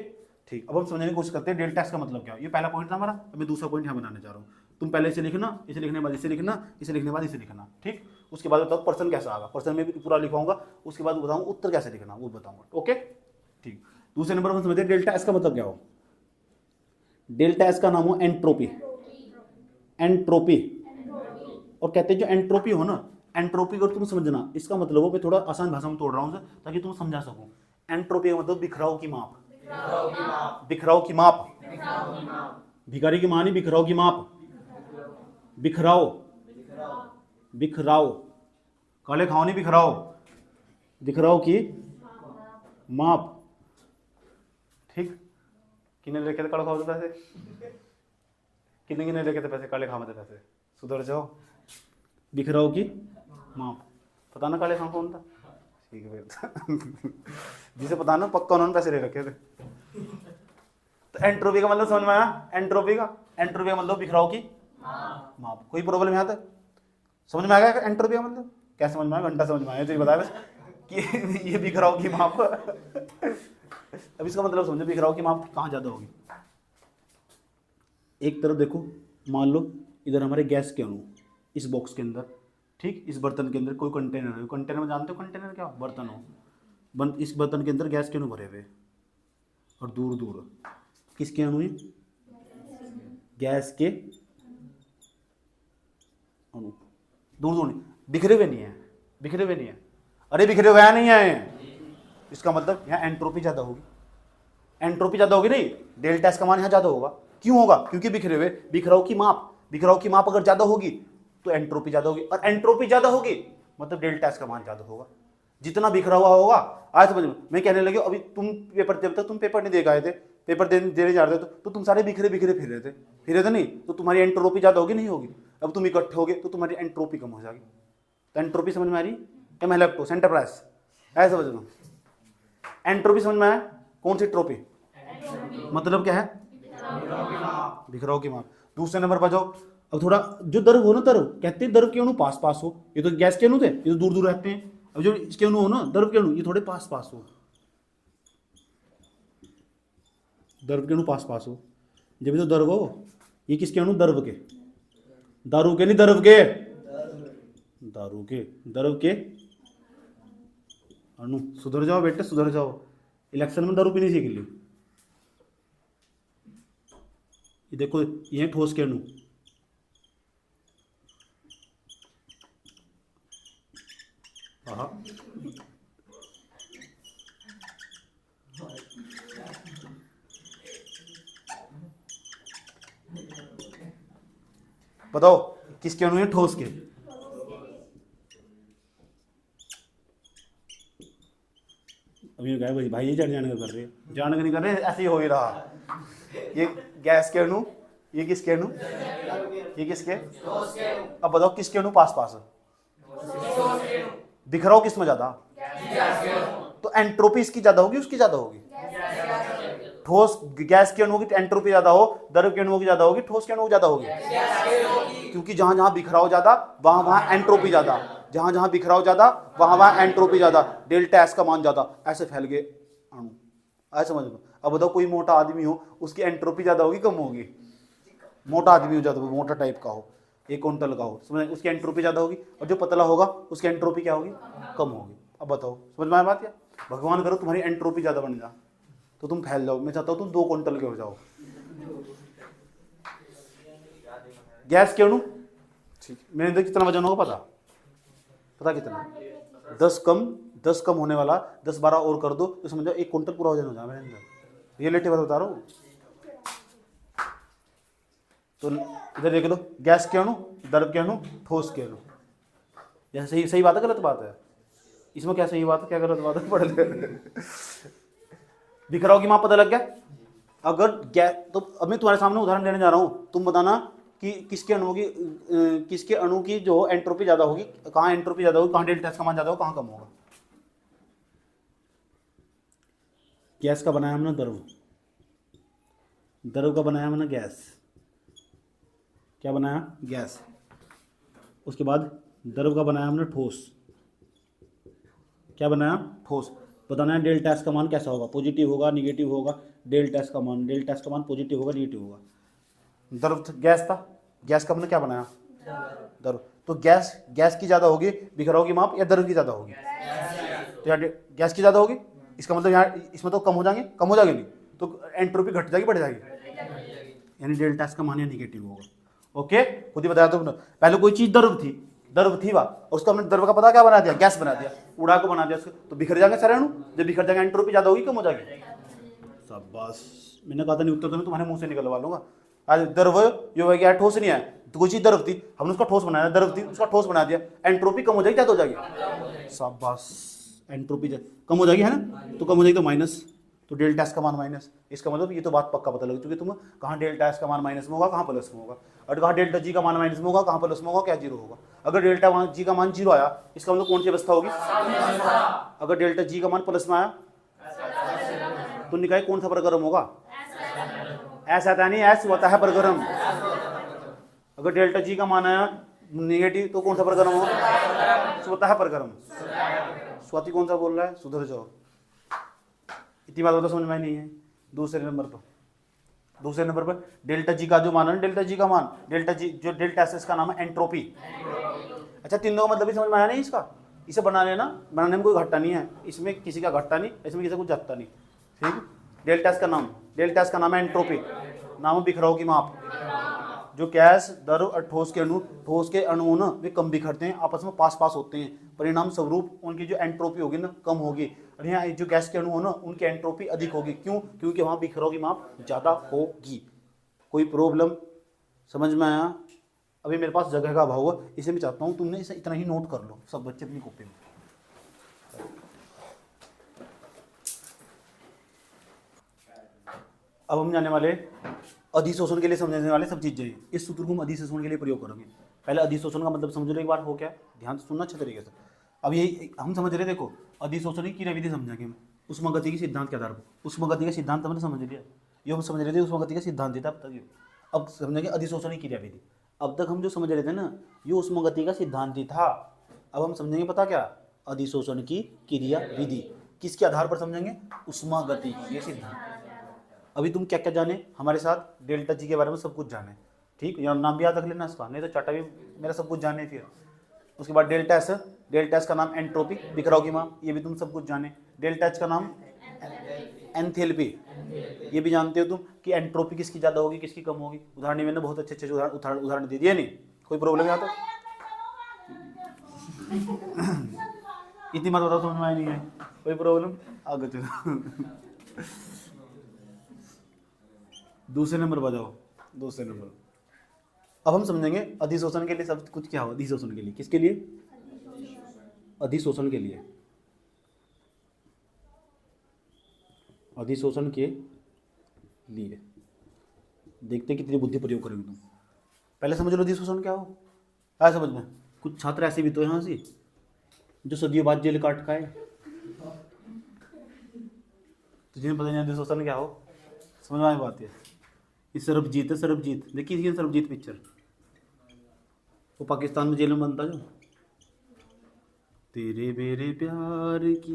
ठीक। अब हम समझने की कोशिश करते हैं डेल्टा एस का मतलब क्या हो। ये पहला पॉइंट था हमारा, अब मैं दूसरा पॉइंट यहाँ बनाने जा रहा हूँ। तुम पहले इसे लिखना, इसे लिखने के बाद इसे लिखना, इसे लिखने के बाद इसे लिखना, ठीक। उसके बाद बताओ पर्सन कैसा आएगा, पर्सन में भी पूरा लिखाऊंगा, उसके बाद बताऊंगा उत्तर कैसे लिखना, वो बताऊंगा। ओके, ठीक। दूसरे नंबर पर समझते हैं डेल्टा एस का मतलब क्या हो। डेल्टा एस का नाम हो एंट्रोपी, एंट्रोपी। और कहते हैं जो एंट्रोपी हो ना, एंट्रोपी को तुम समझना, इसका मतलब हो, मैं थोड़ा आसान भाषा में तोड़ रहा हूँ ताकि तुम समझा सको। एंट्रोपी का मतलब बिखराव की माप, बिखराव की माप, भिखारी की मां नहीं, बिखराव की माप, बिखराव, बिखराव, काले खाओ नहीं, बिखराव, बिखराव की माप, ठीक। किने लेके थे काले खाओ पैसे, किने लेके थे पैसे, काले खाओ थे पैसे, सुधर जाओ। बिखराव की माप, पता ना काले खाओ कौन था, ठीक है। जिसे पता ना पक्का उन्होंने पैसे ले रखे थे। तो एंट्रोपी का मतलब समझ में आया? एंट्रोपी का मतलब बिखराव की माप। कोई प्रॉब्लम यहाँ तक समझ में आ गया? एंट्रोपी का मतलब क्या समझ में आया? घंटा समझ में आया, तो ये बताया बस कि ये बिखराव की माप। अब इसका मतलब समझो, बिखराव की माप कहाँ ज्यादा होगी। एक तरफ देखो, मान लो इधर हमारे गैस के अणु इस बॉक्स के अंदर, ठीक, इस बर्तन के अंदर कोई कंटेनर है। कंटेनर में जानते हो कंटेनर क्या हो? बर्तन हो। इस बर्तन के अंदर गैस के अणु भरे हुए, और दूर दूर किसके अणु हैं? गैस के अणु, दूर दूर नहीं, बिखरे हुए नहीं है, बिखरे हुए नहीं है। अरे बिखरे हुए नहीं है, इसका मतलब यहाँ एंट्रोपी ज्यादा होगी, एंट्रोपी ज्यादा होगी नहीं, डेल्टा एस का मान यहाँ ज्यादा होगा। क्यों होगा? क्योंकि बिखरे हुए, बिखराव की माप अगर ज्यादा होगी तो एंट्रोपी ज्यादा होगी, और एंट्रोपी ज्यादा होगी मतलब डेल्टा एस का मान ज्यादा होगा। जितना बिखरा हुआ होगा, आज समझ में। मैं कहने लगे अभी तुम पेपर, जब तक तुम पेपर नहीं दे आए थे, पेपर देने जा रहे थे, तो तुम सारे बिखरे फिर रहे थे नहीं, तो तुम्हारी एंट्रोपी ज्यादा होगी नहीं होगी। अब तुम इकट्ठे होगे तो तुम्हारी एंट्रोपी कम हो जाएगी। तो एंट्रोपी समझ में आ रही? एम इलेक्ट्रोस एंटरप्राइज, ऐसा समझना। एंट्रोपी समझ में आया? कौन सी ट्रोपी? मतलब क्या है? बिखराव की माप। दूसरे नंबर पर जाओ। अब थोड़ा जो द्रव हो ना, द्रव कहते हैं द्रव के अणु पास पास हो। ये तो गैस के अणु थे, ये तो दूर दूर रहते हैं। अब जो इसके अणु हो ना, द्रव के अणु, ये थोड़े पास पास हो, द्रव के अणु पास पास हो। जब तो द्रव हो, ये किसके अणु? द्रव के, दारू के नहीं, द्रव के, दारू के, द्रव के अणु। सुधर जाओ बेटे, सुधर जाओ। इलेक्शन में दारू पीनी सीख ली। ये देखो, ये ठोस के अणु, बताओ किसके अणु है? ठोस के। अभी गए भाई, ये जाने का कर रहे हैं, जान का नहीं कर रहे, ऐसे ही हो ही रहा। ये गैस के अणु, ये किसके अणु? ये किसके? अब बताओ किसके अणु पास पास है? बिखराव किस में ज्यादा? तो एंट्रोपी इसकी ज्यादा होगी, उसकी ज्यादा होगी? ठोस गैस के अणुओं की एंट्रोपी ज्यादा हो, द्रव के अणुओं की ज्यादा होगी, ठोस के अणुओं की ज्यादा होगी? क्योंकि जहां जहां बिखराव ज्यादा वहां वहां एंट्रोपी ज्यादा, जहां जहां बिखराव ज्यादा वहां वहां एंट्रोपी ज्यादा, डेल्टा एस का मान ज्यादा। ऐसे फैल गए आज समझ में। अब बताओ कोई मोटा आदमी हो, उसकी एंट्रोपी ज़्यादा होगी कम होगी? मोटा आदमी हो, ज़्यादा मोटा टाइप का हो, 1 क्विंटल का हो, समझ, उसकी एंट्रोपी ज़्यादा होगी, और जो पतला होगा उसकी एंट्रोपी क्या होगी? कम होगी। अब बताओ समझ में आया बात? क्या भगवान करो तुम्हारी एंट्रोपी ज़्यादा बन जा तो तुम फैल जाओ। मैं चाहता हूँ तुम 2 क्विंटल के हो जाओ। गैस के अणु, ठीक, मेरे अंदर कितना वजन होगा पता कितना? 10 कम होने वाला, 10-12 और कर दो तो समझो 1 क्विंटल पूरा वजन हो जाए मेरे अंदर। रियलिटी बात बता रहा हूँ। तो इधर देख लो, गैस के अणु, द्रव के अणु, ठोस के अणु। यह सही बात है गलत बात है? इसमें क्या सही बात है क्या गलत बात है? पढ़ ले। बिखराव की माप पता लग गया? अगर गैस, तो अब मैं तुम्हारे सामने उदाहरण देने जा रहा हूँ, तुम बताना कि किसके अणु की जो एंट्रोपी ज्यादा होगी, कहाँ एंट्रोपी ज्यादा होगी, कहाँ डेल्टा एस का मान ज्यादा होगा, कहाँ कम होगा। गैस का बनाया हमने द्रव, द्रव का बनाया हमने गैस, क्या बनाया? गैस। उसके बाद द्रव का बनाया हमने ठोस, क्या बनाया? ठोस। बताना है डेल्टा एस का मान कैसा होगा, पॉजिटिव होगा निगेटिव होगा? डेल्टा एस का मान पॉजिटिव होगा निगेटिव होगा? द्रव गैस था, गैस का हमने क्या बनाया? द्रव। तो गैस की ज्यादा होगी बिखराव की माप, या द्रव की ज्यादा होगी? तो यहाँ गैस की ज्यादा होगी, इसका मतलब यहाँ इसमें तो कम हो जाएंगे नहीं, तो एंट्रोपी घट जाएगी बढ़ जाएगी? यानी डेल्टा एस का मान या निगेटिव होगा। ओके, खुद ही बताया तुमने। पहले कोई चीज द्रव थी और उसको हमने द्रव का पता क्या बना दिया? गैस बना दिया, उड़ा को बना दिया उसको, तो बिखर जाएंगे सारे अणु। जब बिखर जाएंगे एंट्रोपी ज्यादा होगी कम हो जाएगी? शाबाश, मैंने कहा था नहीं उत्तर तो मैं तुम्हारे मुंह से निकलवा लूंगा। आज द्रव जो है क्या? ठोस नहीं है, तो कोई चीज द्रव थी, हमने उसका ठोस बनाया, द्रव थी उसका ठोस बना दिया, एंट्रोपी कम हो जाएगी ज्यादा हो जाएगी? शाबाश, एंट्रोपी कम हो जाएगी है ना? तो कम हो जाएगी तो माइनस, तो डेल्टा एस का मान माइनस। इसका मतलब ये तो बात पक्का पता लग चुकी, तुम कहाँ डेल्टा एस का मान माइनस में होगा, कहाँ प्लस में होगा, और कहाँ डेल्टा जी का मान माइनस में होगा, कहाँ प्लस में होगा, क्या जीरो होगा। अगर डेल्टा जी का मान जीरो आया, इसका मतलब कौन सी अवस्था होगी? अगर डेल्टा जी का मान प्लस में आया तो निकाय कौन सा परगरम होगा? एस आता नहीं, एस होता है परगरम। अगर डेल्टा जी का मान आया निगेटिव तो कौन सा परगरम होगा? स्वतः है परगरम। स्वाति कौन सा बोल रहा है? सुधर जाओ, इतनी बात तो समझ में नहीं है। दूसरे नंबर पर डेल्टा जी का जो मान है, डेल्टा जी का मान, डेल्टा जी जो डेल्टा एस का नाम है एंट्रोपी। अच्छा, तीनों का मतलब भी समझ में आया नहीं इसका? इसे बनाने में कोई घटता नहीं है, इसमें किसी का घटता नहीं, इसमें किसी कुछ जाता नहीं, ठीक। डेल्टा एस का नाम है एंट्रोपी, नाम है बिखराव की माप। जो गैस, द्रव और ठोस के अणु ना वे कम बिखरते हैं, आपस में पास होते हैं, परिणाम स्वरूप उनकी जो एंट्रोपी होगी ना कम होगी, और यहाँ जो गैस के अणु हो ना उनकी एंट्रोपी अधिक होगी। क्यों? क्योंकि वहाँ बिखराव की माप ज़्यादा होगी। कोई प्रॉब्लम समझ में आया? अभी मेरे पास जगह का अभाव है, इसे मैं चाहता हूँ तुमने इसे इतना ही नोट कर लो सब बच्चे अपनी कॉपी में। अब हम जाने वाले अधिशोषण के लिए समझने वाले सब चीजें। इस सूत्र को हम अधिशोषण के लिए प्रयोग करेंगे। पहले अधिशोषण का मतलब समझ लो एक बार हो क्या, ध्यान से सुनना अच्छे तरीके से। अब ये हम समझ रहे, देखो अधिशोषण की क्रियाविधि समझेंगे हम उष्मागति के सिद्धांत के आधार पर। उष्मागति का सिद्धांत हमने समझ लिया, ये हम समझ रहे थे उष्मागति का सिद्धांत था अब तक। अब समझेंगे अधिशोषण की क्रियाविधि। अब तक हम जो समझ रहे थे ना ये उष्मागति का सिद्धांत था, अब हम समझेंगे पता क्या? अधिशोषण की क्रियाविधि। किसके आधार पर समझेंगे? उष्मागति की ये सिद्धांत। अभी तुम क्या क्या जाने हमारे साथ? डेल्टा जी के बारे में सब कुछ जाने, ठीक, या नाम भी याद रख लेना इसका, नहीं तो चाटा भी मेरा सब कुछ जाने फिर। उसके बाद डेल्टा एस का नाम एंट्रोपी, बिखराव की माप, ये भी तुम सब कुछ जाने। डेल्टा एच का नाम एंथैल्पी, ये भी जानते हो तुम कि एंट्रोपी किसकी ज़्यादा होगी किसकी कम होगी। उदाहरण मैंने बहुत अच्छे उदाहरण दे दिए, नहीं कोई प्रॉब्लम यहाँ तो? इतनी बात बताओ समझ में आई नहीं है? कोई प्रॉब्लम? आगे चलो। दूसरे नंबर बजाओ, दूसरे नंबर। अब हम समझेंगे अधिशोषण के लिए सब कुछ क्या हो। अधिशोषण के लिए, किसके लिए? अधिशोषण के लिए, अधिशोषण के लिए देखते कितनी बुद्धि प्रयोग करेंगे तुम। पहले समझ लो अधिशोषण क्या हो, आया समझ में? कुछ छात्र ऐसे भी तो यहाँ से जो सदियों बाद जेल काट खाए, तो जिन्हें पता नहीं अधिशोषण क्या हो। समझ में आई बात है? ये सरबजीत है, सरबजीत देखी थी सरबजीत पिक्चर, वो पाकिस्तान में जेल में बनता जो तेरे मेरे प्यार की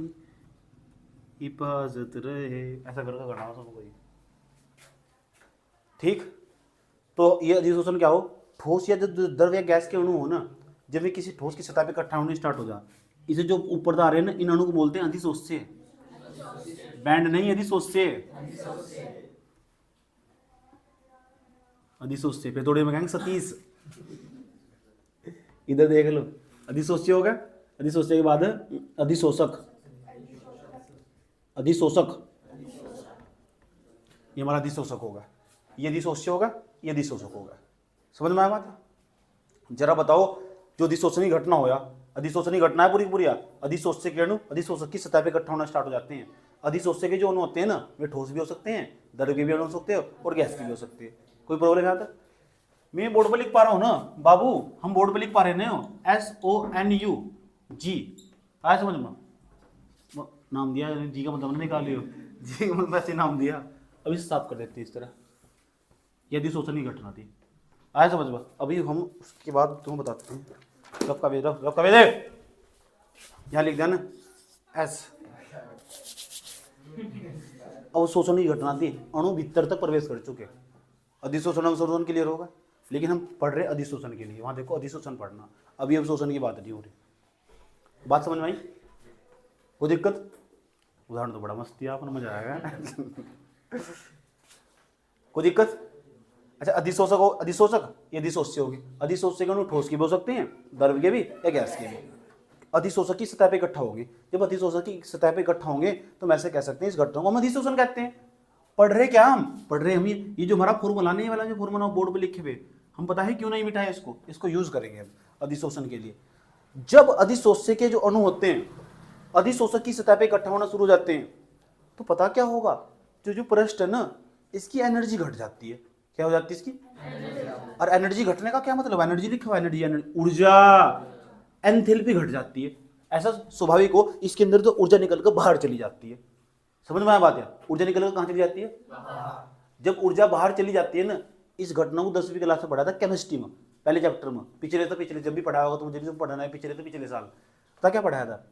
हिफाजत रहे, ऐसा करके करना सबको ये। ठीक, तो ये अधिशोषण क्या हो, ठोस या जो द्रव या गैस के अणु हो ना, जब ये किसी ठोस की सतह पे इकट्ठा होने स्टार्ट हो जाए, इसे जो ऊपर आ रहे हैं ना, इन अणु को बोलते हैं अधिशोष्य। बैंड नहीं, अधिशोष्य। अधिशोष्य पे थोड़े में कहेंगे सतीश, इधर देख लो, अधिशोष्य होगा, अधिशोष्य के बाद अधिशोषक। अधिशोषक, ये हमारा अधिशोषक होगा, ये अधिशोष्य होगा, ये अधिशोषक होगा। समझ में आया बात? जरा बताओ, जो अधिशोषणी घटना होया, अधिशोषणी घटना है पूरी पूरी, अधिशोष्य के अणु अधिशोषक की सतह पे इकट्ठा होना स्टार्ट हो जाते हैं। अधिशोष्य के जो अणु होते हैं ना, वे ठोस भी हो सकते हैं, द्रव के भी अणु हो सकते हैं और गैस के भी हो सकते हैं। कोई प्रॉब्लम यहाँ तक? मैं बोर्ड पर लिख पा रहा हूँ ना बाबू, हम बोर्ड पर लिख पा रहे हैं, SONUG, आया समझ में? नाम दिया, जी का मतलब निकाल लियो, जी मतलब वैसे नाम दिया। अब इसे साफ कर देते हैं इस तरह, ये अधिशोषणी घटना थी, आया समझ में? अभी हम उसके बाद तुम्हें बताते हैं। रफ का वेद यहाँ लिख दिया ना, एस। अवशोषण की घटना थी, अणु भीतर तक प्रवेश कर चुके। अधिशोषण अवशोषण क्लियर होगा, लेकिन हम पढ़ रहे अधिशोषण के लिए, वहां देखो अधिशोषण पढ़ना, अभी अवशोषण की बात नहीं हो रही। बात समझ में आई? कोई दिक्कत? उदाहरण तो बड़ा मस्त दिया आपने, मजा आएगा। कोई दिक्कत? अच्छा, अधिशोषक हो, अधिशोषक ये अधिशोष्य होगी। अधिशोष्य के अणु ठोस के भी हो सकते हैं, द्रव के भी या गैस के भी। अधिशोषक की सतह पे इकट्ठा होंगे, जब अधिशोषक की सतह पे इकट्ठा होंगे तो हम ऐसे कह सकते हैं, इस घटना को हम अधिशोषण कहते हैं। पढ़ रहे क्या हम? पढ़ रहे हम ये जो हमारा फॉर्मूला नहीं वाला, जो फॉर्मूला बोर्ड पे लिखे हुए, हम पता है क्यों नहीं मिटाया इसको यूज करेंगे हम अधिशोषण के लिए। जब अधिशोष्य के जो अणु होते हैं अधिशोषक की सतह पे इकट्ठा होना शुरू हो जाते हैं, तो पता क्या होगा, जो पृष्ठ है ना, इसकी एनर्जी घट जाती है। क्या हो जाती है इसकी? और एनर्जी घटने का क्या मतलब? एनर्जी लिखा हुआ, एनर्जी ऊर्जा, एंथैल्पी घट जाती है। ऐसा स्वाभाविक हो, इसके अंदर तो ऊर्जा निकलकर बाहर चली जाती है। समझ में आया बात? है ऊर्जा निकलकर कहां चली जाती है? जब ऊर्जा बाहर चली जाती है ना, इस घटना को 10वीं क्लास में पढ़ा था केमिस्ट्री में, पहले चैप्टर में। पिछले जब भी पढ़ाया होगा तो मुझे भी पढ़ाना है, पिछले साल पता क्या पढ़ाया था?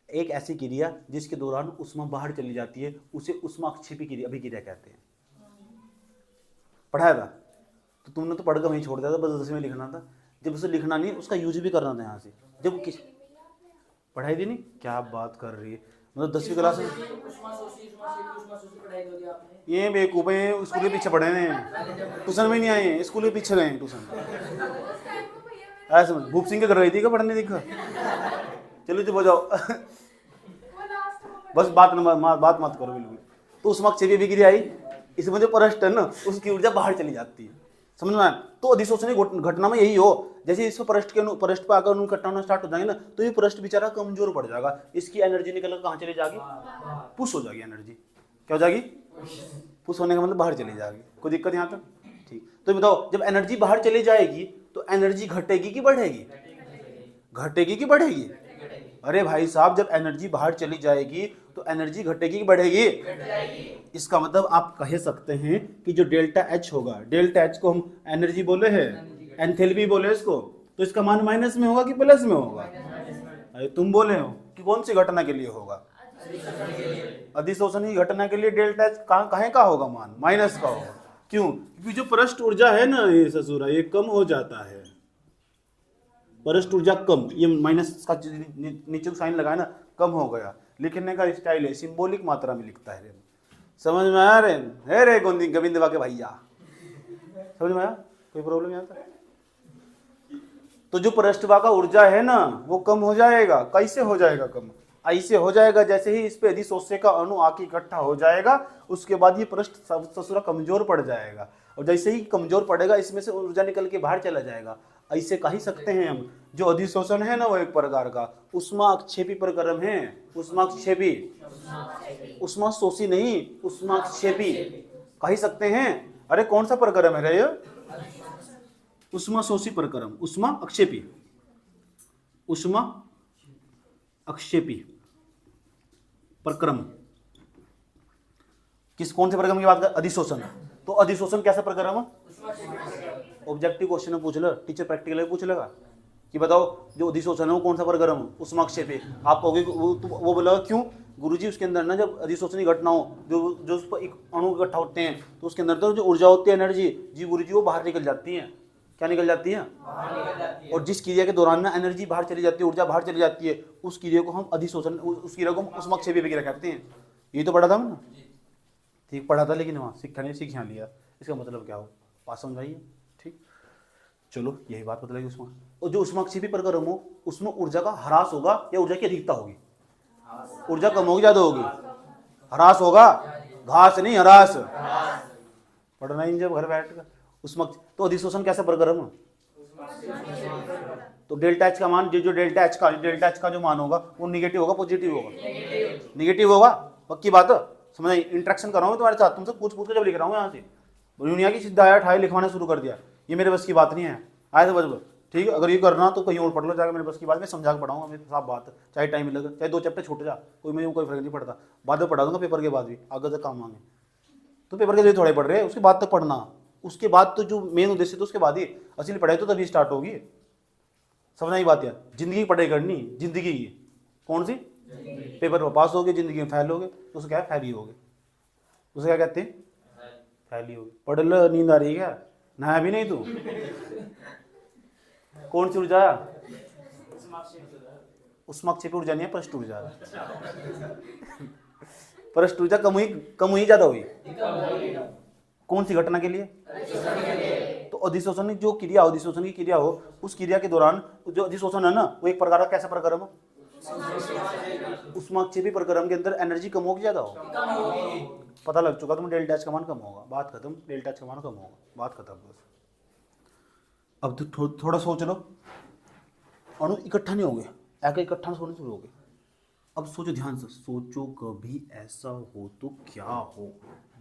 एक ऐसी क्रिया जिसके दौरान उष्मा बाहर चली जाती है, उसे उष्माक्षेपी अभिक्रिया कहते हैं। पढ़ाया था तो तुमने तो पढ़कर वहीं छोड़ दिया था, बस 10वीं में लिखना था। जब उसे लिखना नहीं, उसका यूज भी करना था यहाँ से। जब किस पढ़ाई थी नहीं, क्या बात कर रही है, मतलब 10वीं क्लास में ये बेवकूफ है, स्कूल के पीछे पढ़े हैं, ट्यूशन में नहीं आए हैं, स्कूल के पीछे गए हैं ट्यूशन। ऐसे भूप सिंह के घर गई थी क्या पढ़ने? देखा, चलो चुप हो जाओ, बस बात मत करो बिल्कुल। तो उष्माक्षेपी अभिक्रिया आई, इसमें जो पृष्ठ है ना, उसकी ऊर्जा बाहर चली जाती है। समझ में आया? तो अधिशोषणी घटना में यही हो, जैसे इस पृष्ठ पर आकर अणु इकट्ठा होना स्टार्ट हो जाएंगे ना, तो ये पृष्ठ बेचारा कमजोर पड़ जाएगा, इसकी एनर्जी निकलकर कहाँ चली जाएगी? पुश हो जाएगी एनर्जी। क्या हो जाएगी? पुश होने का मतलब बाहर चली जाएगी। कोई दिक्कत यहाँ तक? ठीक, तो बताओ, जब एनर्जी बाहर चली जाएगी तो एनर्जी घटेगी कि बढ़ेगी? घटेगी कि बढ़ेगी? अरे भाई साहब, जब एनर्जी बाहर चली जाएगी तो एनर्जी घटेगी कि बढ़ेगी? इसका मतलब आप कह सकते हैं कि जो डेल्टा एच होगा, डेल्टा एच को हम एनर्जी बोले हैं, एंथैल्पी बोले इसको, तो इसका मान माइनस में होगा कि प्लस में होगा? अरे तुम बोले हो कि कौन सी घटना के लिए होगा? अधिशोषणी घटना के लिए डेल्टा एच कहाँ का होगा? मान माइनस का होगा। क्यों? क्योंकि जो पृष्ठ ऊर्जा है ना, ये ससुरा, ये कम हो जाता है। पृष्ठ ऊर्जा कम, ये माइनस का नीचे साइन लगाया ना, कम हो गया। लिखने का स्टाइल है, सिंबॉलिक मात्रा में लिखता है। समझ में आया रे? है रे गोविंदवा के भैया, समझ में आया? कोई प्रॉब्लम यहाँ तक? तो जो पृष्ठवा का ऊर्जा है ना, वो कम हो जाएगा। कैसे हो जाएगा कम? ऐसे हो जाएगा, जैसे ही इस पे अधिशोष्य का अणु आके इकट्ठा हो जाएगा, उसके बाद ये पृष्ठ ससुरा कमजोर पड़ जाएगा, और जैसे ही कमजोर पड़ेगा, इसमें से ऊर्जा निकल के बाहर चला जाएगा। ऐसे कह ही सकते हैं हम, जो अधिशोषण है ना, वो एक प्रकार का उष्माक्षेपी प्रक्रम है। उष्माक्षेपी, उष्माशोषी नहीं, उष्माक्षेपी कह सकते हैं। अरे कौन सा प्रक्रम है रे? उष्माशोषी प्रक्रम, उष्मा अक्षेपी, उष्मा अक्षेपी प्रक्रम। कौन से प्रक्रम की बात कर? अधिशोषण। तो अधिशोषण कैसा प्रक्रम है? ऑब्जेक्टिव क्वेश्चन में पूछ लो, टीचर प्रैक्टिकल में पूछ लेगा। कि बताओ जो अधिशोषण है वो कौन सा प्रक्रम है, उष्माक्षेपी। आप कहोगे वो बोला क्यों गुरुजी, उसके अंदर ना जब अधिशोषणी घटना हो, जो जो उस पर एक अणु इकट्ठा होते हैं, तो उसके अंदर तो जो ऊर्जा होती है, एनर्जी जी गुरुजी, वो बाहर निकल जाती है। क्या निकल जाती है? और जिस क्रिया के दौरान ना एनर्जी बाहर चली जाती है, ऊर्जा बाहर चली जाती है, उस क्रिया को हम अधिशोषण, उस क्रिया को हम उष्माक्षेपी क्रिया कहते हैं। ये तो पढ़ा था ना, ठीक पढ़ा था, लेकिन वहाँ सीखा नहीं, सीख यहाँ लिया। इसका मतलब क्या हो, बात समझाइए। ठीक, चलो यही बात बतलाइए उसमें। और जो उष्माक्षेपी प्रक्रम हो उसमें ऊर्जा का ह्रास होगा या ऊर्जा की अधिकता होगी? ऊर्जा कम होगी ज्यादा होगी? ह्रास होगा, घास नहीं ह्रास। पढ़ना ही जब घर बैठ कर उष्मा। तो अधिशोषण कैसा प्रक्रम है? तो डेल्टा एच का मान, जो डेल्टा एच का जो मान होगा वो निगेटिव होगा पॉजिटिव होगा? निगेटिव होगा, पक्की बात है। समझ, इंटरेक्शन कर रहा हूँ तुम्हारे साथ, तुमसे पूछ पूछ कर जब लिख रहा हूँ यहाँ से। दुनिया की सीधा आया ठाए लिखवाना शुरू कर दिया, ये मेरे बस की बात नहीं है। आए समझ लो, ठीक है? अगर ये करना तो कहीं और पढ़ लो जाकर, मेरे बस की बात मैं समझा के पढ़ाऊंगा, मेरे साफ बात है। चाहे टाइम लगे, चाहे 2 चैप्टर छूट जा, कोई फर्क नहीं पड़ता। बाद में पढ़ा दूंगा पेपर के बाद भी, आगे तक काम आएंगे। तो पेपर के लिए थोड़े पढ़ रहे हैं, उसके बाद तक पढ़ना, उसके बाद तो जो मेन उद्देश्य तो उसके बाद ही असली पढ़ाई तो तभी स्टार्ट होगी। समझना ही बात यार, जिंदगी की पढ़ाई करनी, जिंदगी की कौन सी? पेपर में पास हो गए, जिंदगी में फेल हो गए, तो उसे क्या है? फैली हो गए। उसे क्या कहते हैं? फैली हो गई। पढ़ लो, नींद आ रही है क्या? नहाया भी नहीं तू? कौन सी ऊर्जा? उष्माक्षेपी ऊर्जा नहीं है, पृष्ठ ऊर्जा। पृष्ठ ऊर्जा कम हुई ज्यादा हुई? कौन सी घटना के लिए? तो अधिशोषण जो क्रिया, अधिशोषण की क्रिया हो, उस क्रिया के दौरान जो अधिशोषण है ना, वो एक प्रकार का कैसा प्रक्रम हो? उष्माक्षेपी प्रक्रम के अंदर एनर्जी कम होगी ज्यादा हो? पता लग चुका तुम्हें, डेल्टा एच का मान कम होगा, बात खत्म। डेल्टा एच का मान कम होगा, बात खत्म बस। अब तो थोड़ा सोच लो, अणु इकट्ठा नहीं हो गए, आगे इकट्ठा होने शुरू हो गए। अब सोचो, ध्यान से सोचो, कभी ऐसा हो तो क्या हो?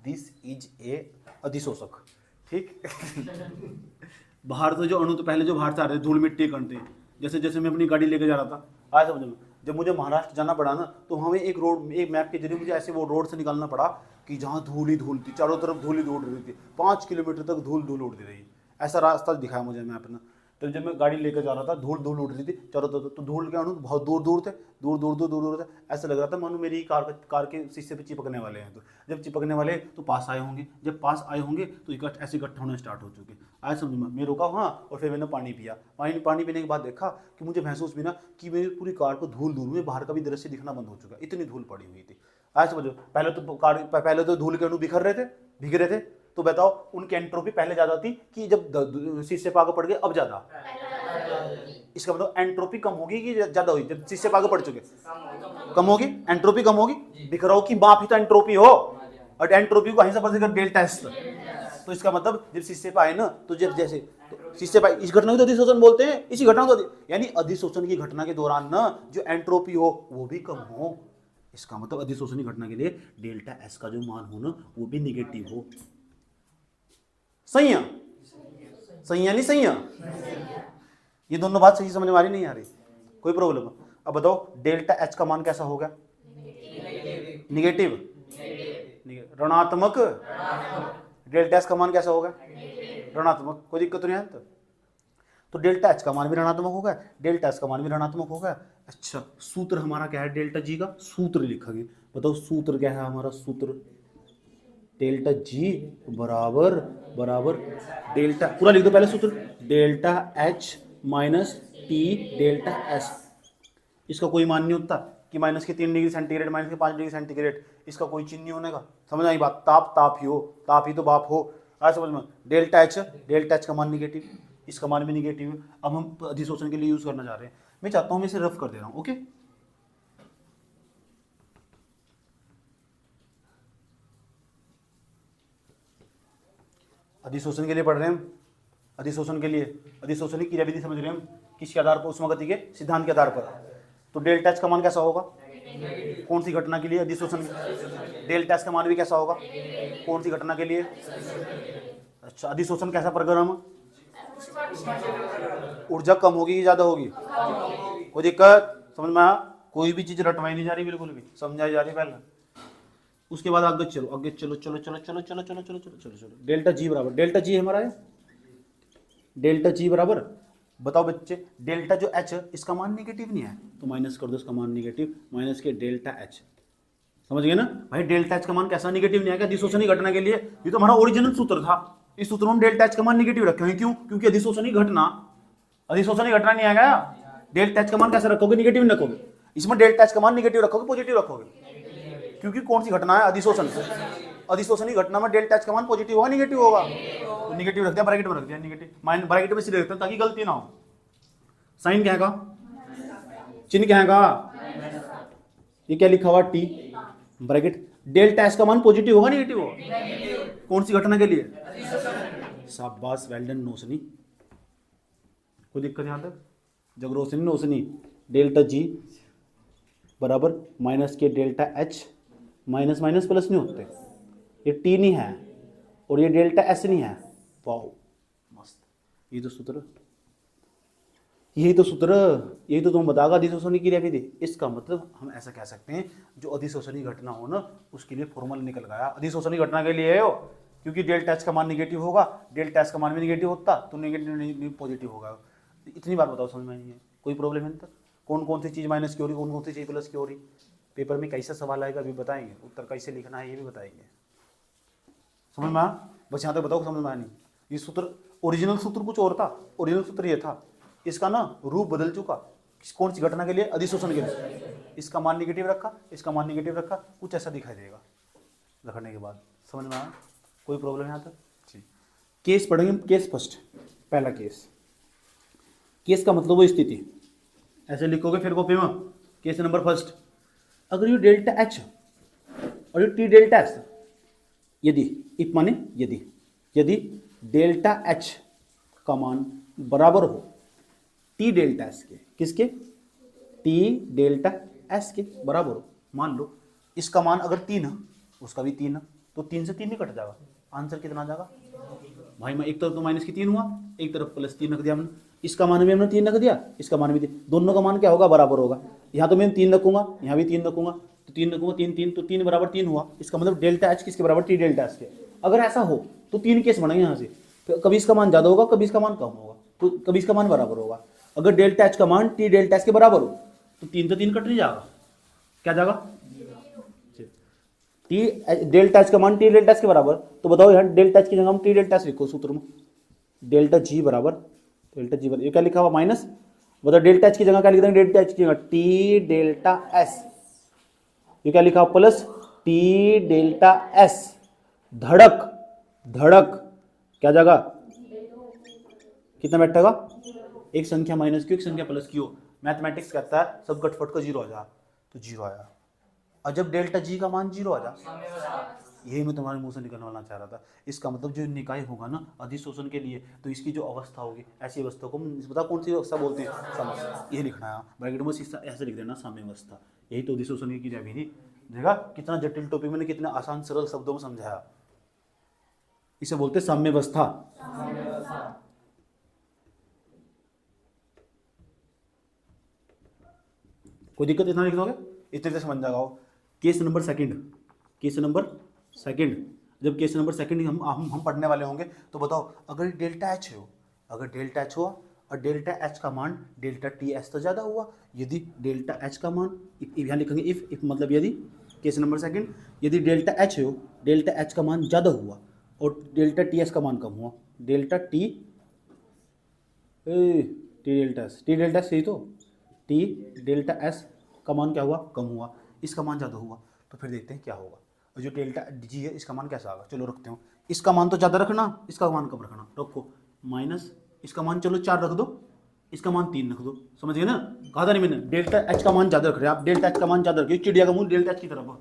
दिस इज ए अधिशोषक, ठीक। बाहर तो जो अणु, तो पहले जो बाहर से आ रहे थे, धूल मिट्टी कण थे। जैसे जैसे मैं अपनी गाड़ी लेके जा रहा था, आज समझ में, जब मुझे महाराष्ट्र जाना पड़ा ना, तो हमें एक रोड, एक मैप के जरिए मुझे ऐसे वो रोड से निकालना पड़ा कि जहाँ धूल ही धूल थी, चारों तरफ धूल ही धूल रही थी, 5 किलोमीटर तक धूल धूल उड़ती रही। ऐसा रास्ता दिखाया मुझे मैप ने। तो जब मैं गाड़ी लेकर जा रहा था, धूल धूल उड़ रही थी चारों तरफ, तो धूल के अणु बहुत दूर दूर थे, दूर थे। ऐसा लग रहा था मानो मेरी कार के शीशे पे चिपकने वाले हैं। तो जब चिपकने वाले तो पास आए होंगे, जब पास आए होंगे तो ऐसे इकट्ठा होना स्टार्ट हो चुके। आज समझ में, मैं रुका वहाँ और फिर मैंने पानी पिया। पानी पीने के बाद देखा कि मुझे महसूस भी ना कि मेरी पूरी कार को धूल में बाहर का भी दृश्य दिखना बंद हो चुका, इतनी धूल पड़ी हुई थी। आज समझो, पहले तो धूल के अणु भीग रहे थे। तो बताओ उनकी एंट्रोपी पहले ज्यादा थी कि जब शीशे पे आगे पड़ गए, अब ज्यादा? इसका मतलब एंट्रोपी कम होगी कि ज्यादा हुई जब शीशे पे आगे पड़ चुके? कम होगी, एंट्रोपी कम होगी। दिख रहा हो कि माप ही तो एंट्रोपी हो, और एंट्रोपी को हिसाब से डेल्टा एस। तो इसका मतलब जब शीशे पे आए ना, तो जब जैसे तो शीशे पे, इस घटना को तो अधिशोषण बोलते हैं, इसी घटना को, यानी अधिशोषण की घटना के दौरान ना जो एंट्रोपी हो वो भी कम हो। इसका मतलब अधिशोषणी घटना के लिए डेल्टा एस का जो मान हो ना, वो भी निगेटिव हो। सही है? नहीं सही है? ये दोनों बात सही समझ में आ रही नहीं आ रही? कोई प्रॉब्लम? अब बताओ डेल्टा एच का मान कैसा होगा? निगेटिव, ऋणात्मक। डेल्टा एच का मान कैसा होगा? ऋणात्मक। कोई दिक्कत नहीं है? तो डेल्टा एच का मान भी ऋणात्मक होगा, डेल्टा एच का मान भी ऋणात्मक होगा। अच्छा, सूत्र हमारा क्या है डेल्टा जी का? सूत्र लिखेंगे, बताओ सूत्र क्या है हमारा? सूत्र डेल्टा जी बराबर डेल्टा, पूरा लिख दो पहले सूत्र, delta H minus T delta S. इसका कोई मान नहीं होता कि माइनस के 3 डिग्री सेंटीग्रेड, माइनस के 5 डिग्री सेंटीग्रेड, इसका कोई चिन्ह नहीं होने का। समझ आई बात? ताप ही हो, ताप ही तो बाप हो। आज समझ में, डेल्टा एच का मान निगेटिव, इसका मान भी निगेटिव। अब हम अधिशोषण के लिए यूज करना चाह रहे हैं। मैं चाहता हूं मैं इसे रफ कर दे रहा हूं, ओके? अधिशोषण के लिए पढ़ रहे हैं हम, अधिशोषण के लिए, अधिशोषण की क्रियाविधि समझ रहे हैं हम, किसके आधार पर? उष्मागति के सिद्धांत के आधार पर। तो डेल्टा एच का मान कैसा होगा? कौन सी घटना के लिए? अधिशोषण। डेल्टा एच का मान भी कैसा होगा? कौन सी घटना के लिए? अच्छा, अधिशोषण कैसा प्रक्रम? ऊर्जा कम होगी कि ज्यादा होगी? कोई दिक्कत? समझ में? कोई भी चीज रटवाई नहीं जा रही, बिल्कुल भी समझाई जा रही पहले। उसके बाद आगे चलो। डेल्टा जी बराबर, डेल्टा जी हमारा है, डेल्टा जी बराबर बताओ बच्चे, डेल्टा जो एच है इसका मान नेगेटिव नहीं है, तो माइनस कर दो इसका मान नेगेटिव, माइनस के डेल्टा एच। समझ गए ना भाई, डेल्टा एच का मान कैसा नेगेटिव नहीं आएगा अधिशोषणी घटना के लिए, ये तो हमारा ओरिजिनल सूत्र था, इस सूत्र में डेल्टा एच का मान नेगेटिव रखे हुए, क्यों? क्योंकि अधिशोषणी घटना नहीं आएगा, डेल्टा एच का मान कैसे रखोगे? नेगेटिव रखोगे, इसमें डेल्टा एच का मान नेगेटिव रखोगे पॉजिटिव रखोगे? क्योंकि कौन सी घटना है? अधिशोषण। अधिशोषणी घटना में डेल्टा एच का मान पॉजिटिव होगा नेगेटिव होगा? तो नेगेटिव रख दिया, ब्रैकेट में रख दिया नेगेटिव, माइनस ब्रैकेट में इसलिए रखते हैं ताकि गलती ना हो। साइन क्या है, चिन्ह क्या है, ये क्या लिखा हुआ टी ब्रैकेट, डेल्टा एच का मान पॉजिटिव होगा नेगेटिव होगा? कौन सी घटना के लिए? शाबाश, वेल डन नोशनी, कोई दिक्कत यहां तक? जब रोशनी नोशनी, डेल्टा जी बराबर माइनस के delta H, minus minus plus नहीं होते, ये टी नहीं है और ये डेल्टा एस नहीं है, वाओ मस्त, ये तो सूत्र, यही तो सूत्र, यही तो तुम बताओगा अधिशोषणी क्रिया विधि। इसका मतलब हम ऐसा कह सकते हैं, जो अधिशोषणी घटना हो ना उसके लिए फॉर्मूला निकल गया, अधिशोषणी घटना के लिए हो, क्योंकि डेल्टा एच का मान निगेटिव होगा, डेल्टा एच का मान भी निगेटिव होता तो नेगेटिव पॉजिटिव होगा। इतनी बार बताओ, समझ में नहीं है? कोई प्रॉब्लम है तक? कौन कौन सी चीज़ माइनस की हो रही, कौन कौन सी चीज़ प्लस की हो रही? पेपर में कैसा सवाल आएगा अभी बताएंगे, उत्तर कैसे लिखना है ये भी बताएंगे। समझ में आ? बस यहाँ तक बताओ, समझ में आ नहीं? ये सूत्र, ओरिजिनल सूत्र कुछ और था, ओरिजिनल सूत्र ये था, इसका ना रूप बदल चुका, कौन सी घटना के लिए? अधिशोषण के लिए। इसका मान नेगेटिव रखा, इसका मान नेगेटिव रखा, कुछ ऐसा दिखाई देगा रखने के बाद। समझ में आया? कोई प्रॉब्लम यहाँ तक? ठीक, केस पढ़ेंगे, केस फर्स्ट, पहला केस। केस का मतलब वो स्थिति, ऐसे लिखोगे फिर कॉपी में, केस नंबर फर्स्ट, अगर ये डेल्टा एच और ये टी डेल्टा एस, यदि इफ माने यदि डेल्टा एच का मान बराबर हो टी डेल्टा एस के, किसके? टी डेल्टा एस के बराबर हो। मान लो इसका मान अगर 3 है, उसका भी 3 है, तो 3 से 3 नहीं कट जाएगा, आंसर कितना आ जाएगा भाई? मैं एक तरफ तो माइनस की 3 हुआ, एक तरफ प्लस 3 रख दिया हमने, इसका मान भी हमने 3 रख दिया, इसका मान भी 3, दोनों का मान क्या होगा? बराबर होगा। यहाँ तो मैं 3 रखूंगा, यहाँ भी 3 रखूंगा, तो 3 रखूंगा, 3 3, तो 3 बराबर 3 हुआ, इसका मतलब डेल्टा एच किसके बराबर? टी डेल्टा एच के। अगर ऐसा हो तो 3 केस बनेंगे यहाँ से, कभी इसका मान ज्यादा होगा, कभी इसका मान कम होगा, तो कभी इसका मान बराबर होगा। अगर डेल्टा एच का मान टी डेल्टा एच के बराबर हो तो 3 तो 3 कट नहीं जाएगा, क्या जाएगा? टी डेल्टा एच का मान टी डेल्टा एच के बराबर, तो बताओ यहाँ डेल्टा एच की जगह हम टी डेल्टा एच लिखो सूत्र में, डेल्टा जी बराबर ये क्या लिखा हुआ? माइनस, बताओ डेल्टा एच की जगह क्या लिख देंगे? डेल्टा एच की जगह टी डेल्टा एस, ये क्या लिखा हुआ? प्लस टी डेल्टा एस, धड़क क्या जगह कितना बैठेगा? एक संख्या माइनस की, एक संख्या प्लस की हो, मैथमेटिक्स कहता है सब घटपट का 0 आ जा, तो 0 आया। और जब डेल्टा जी का मान 0 आ जा, यही मैं तुम्हारे मुंह से निकलवाना चाह रहा था। इसका मतलब जो निकाय होगा ना अधिशोषण के लिए, तो इसकी जो अवस्था होगी, ऐसी अवस्था को पता कौन सी अवस्था बोलते हैं? साम्य। ये लिखना है ब्रैकेट में, ऐसे लिख देना साम्य अवस्था, यही तो अधिशोषण की क्रिया विधि। देखा कितना जटिल टॉपिक मैंने कितने आसान सरल शब्दों में समझाया, इसे बोलते साम्य अवस्था। कोई दिक्कत? इतना लिख दोगे, इतने से समझ जाएगा। केस नंबर सेकंड, जब केस नंबर सेकंड हम पढ़ने वाले होंगे, तो बताओ अगर डेल्टा एच हो, और डेल्टा एच का मान डेल्टा टी एच तो ज़्यादा हुआ, यदि डेल्टा एच का मान, यहाँ लिखेंगे इफ मतलब यदि, केस नंबर सेकंड, यदि डेल्टा एच हो, डेल्टा एच का मान ज़्यादा हुआ और डेल्टा टी एच का मान कम हुआ, डेल्टा टी डेल्टा एस यही तो, टी डेल्टा एस का मान क्या हुआ? कम हुआ, इसका मान ज़्यादा हुआ, तो फिर देखते हैं क्या होगा। और जो डेल्टा जी है इसका मान कैसा आएगा? चलो रखते हो, इसका मान तो ज़्यादा रखना, इसका मान कम रखना, रखो माइनस, इसका मान चलो 4 रख दो, इसका मान 3 रख दो। समझ गए ना? कहा था नहीं मैंने, डेल्टा एच का मान ज़्यादा रख रहे हैं आप, डेल्टा एच का मान ज़्यादा रखिए, चिड़िया का मुंह डेल्टा एच की तरफ,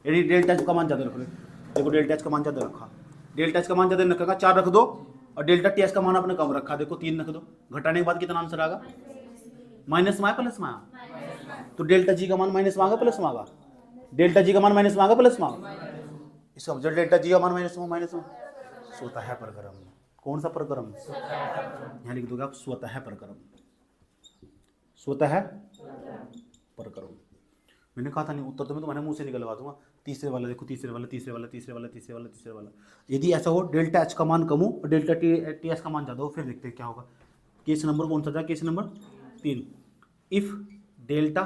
यदि डेल्टा एच का मान ज़्यादा रख रहे, देखो डेल्टा एच का मान ज़्यादा रखा, डेल्टा एच का मान ज़्यादा रखा, 4 रख दो, और डेल्टा टी एच का मान आपने कम रखा, देखो 3 रख दो, घटाने के बाद कितना आंसर आएगा? माइनस में आया प्लस में आया? तो डेल्टा जी का मान माइनस में आएगा प्लस में आएगा? डेल्टा जी का मान माइनस में आएगा प्लस में आएगा? इसका मतलब डेल्टा जी का मान माइनस में स्वतः है प्रक्रम। कौन सा प्रक्रम? यहाँ लिख दोगे आप स्वतः प्रक्रम, स्वतः प्रक्रम। मैंने कहा था नहीं, उत्तर तो मैं तुम्हारे मुंह से निकलवा दूंगा। तीसरे वाला देखो, तीसरे वाला, यदि ऐसा हो डेल्टा एच का मान कम हो और डेल्टा टी एच का मान ज़्यादा हो, फिर देखते हैं क्या होगा। केस नंबर कौन सा था, case number 3। If delta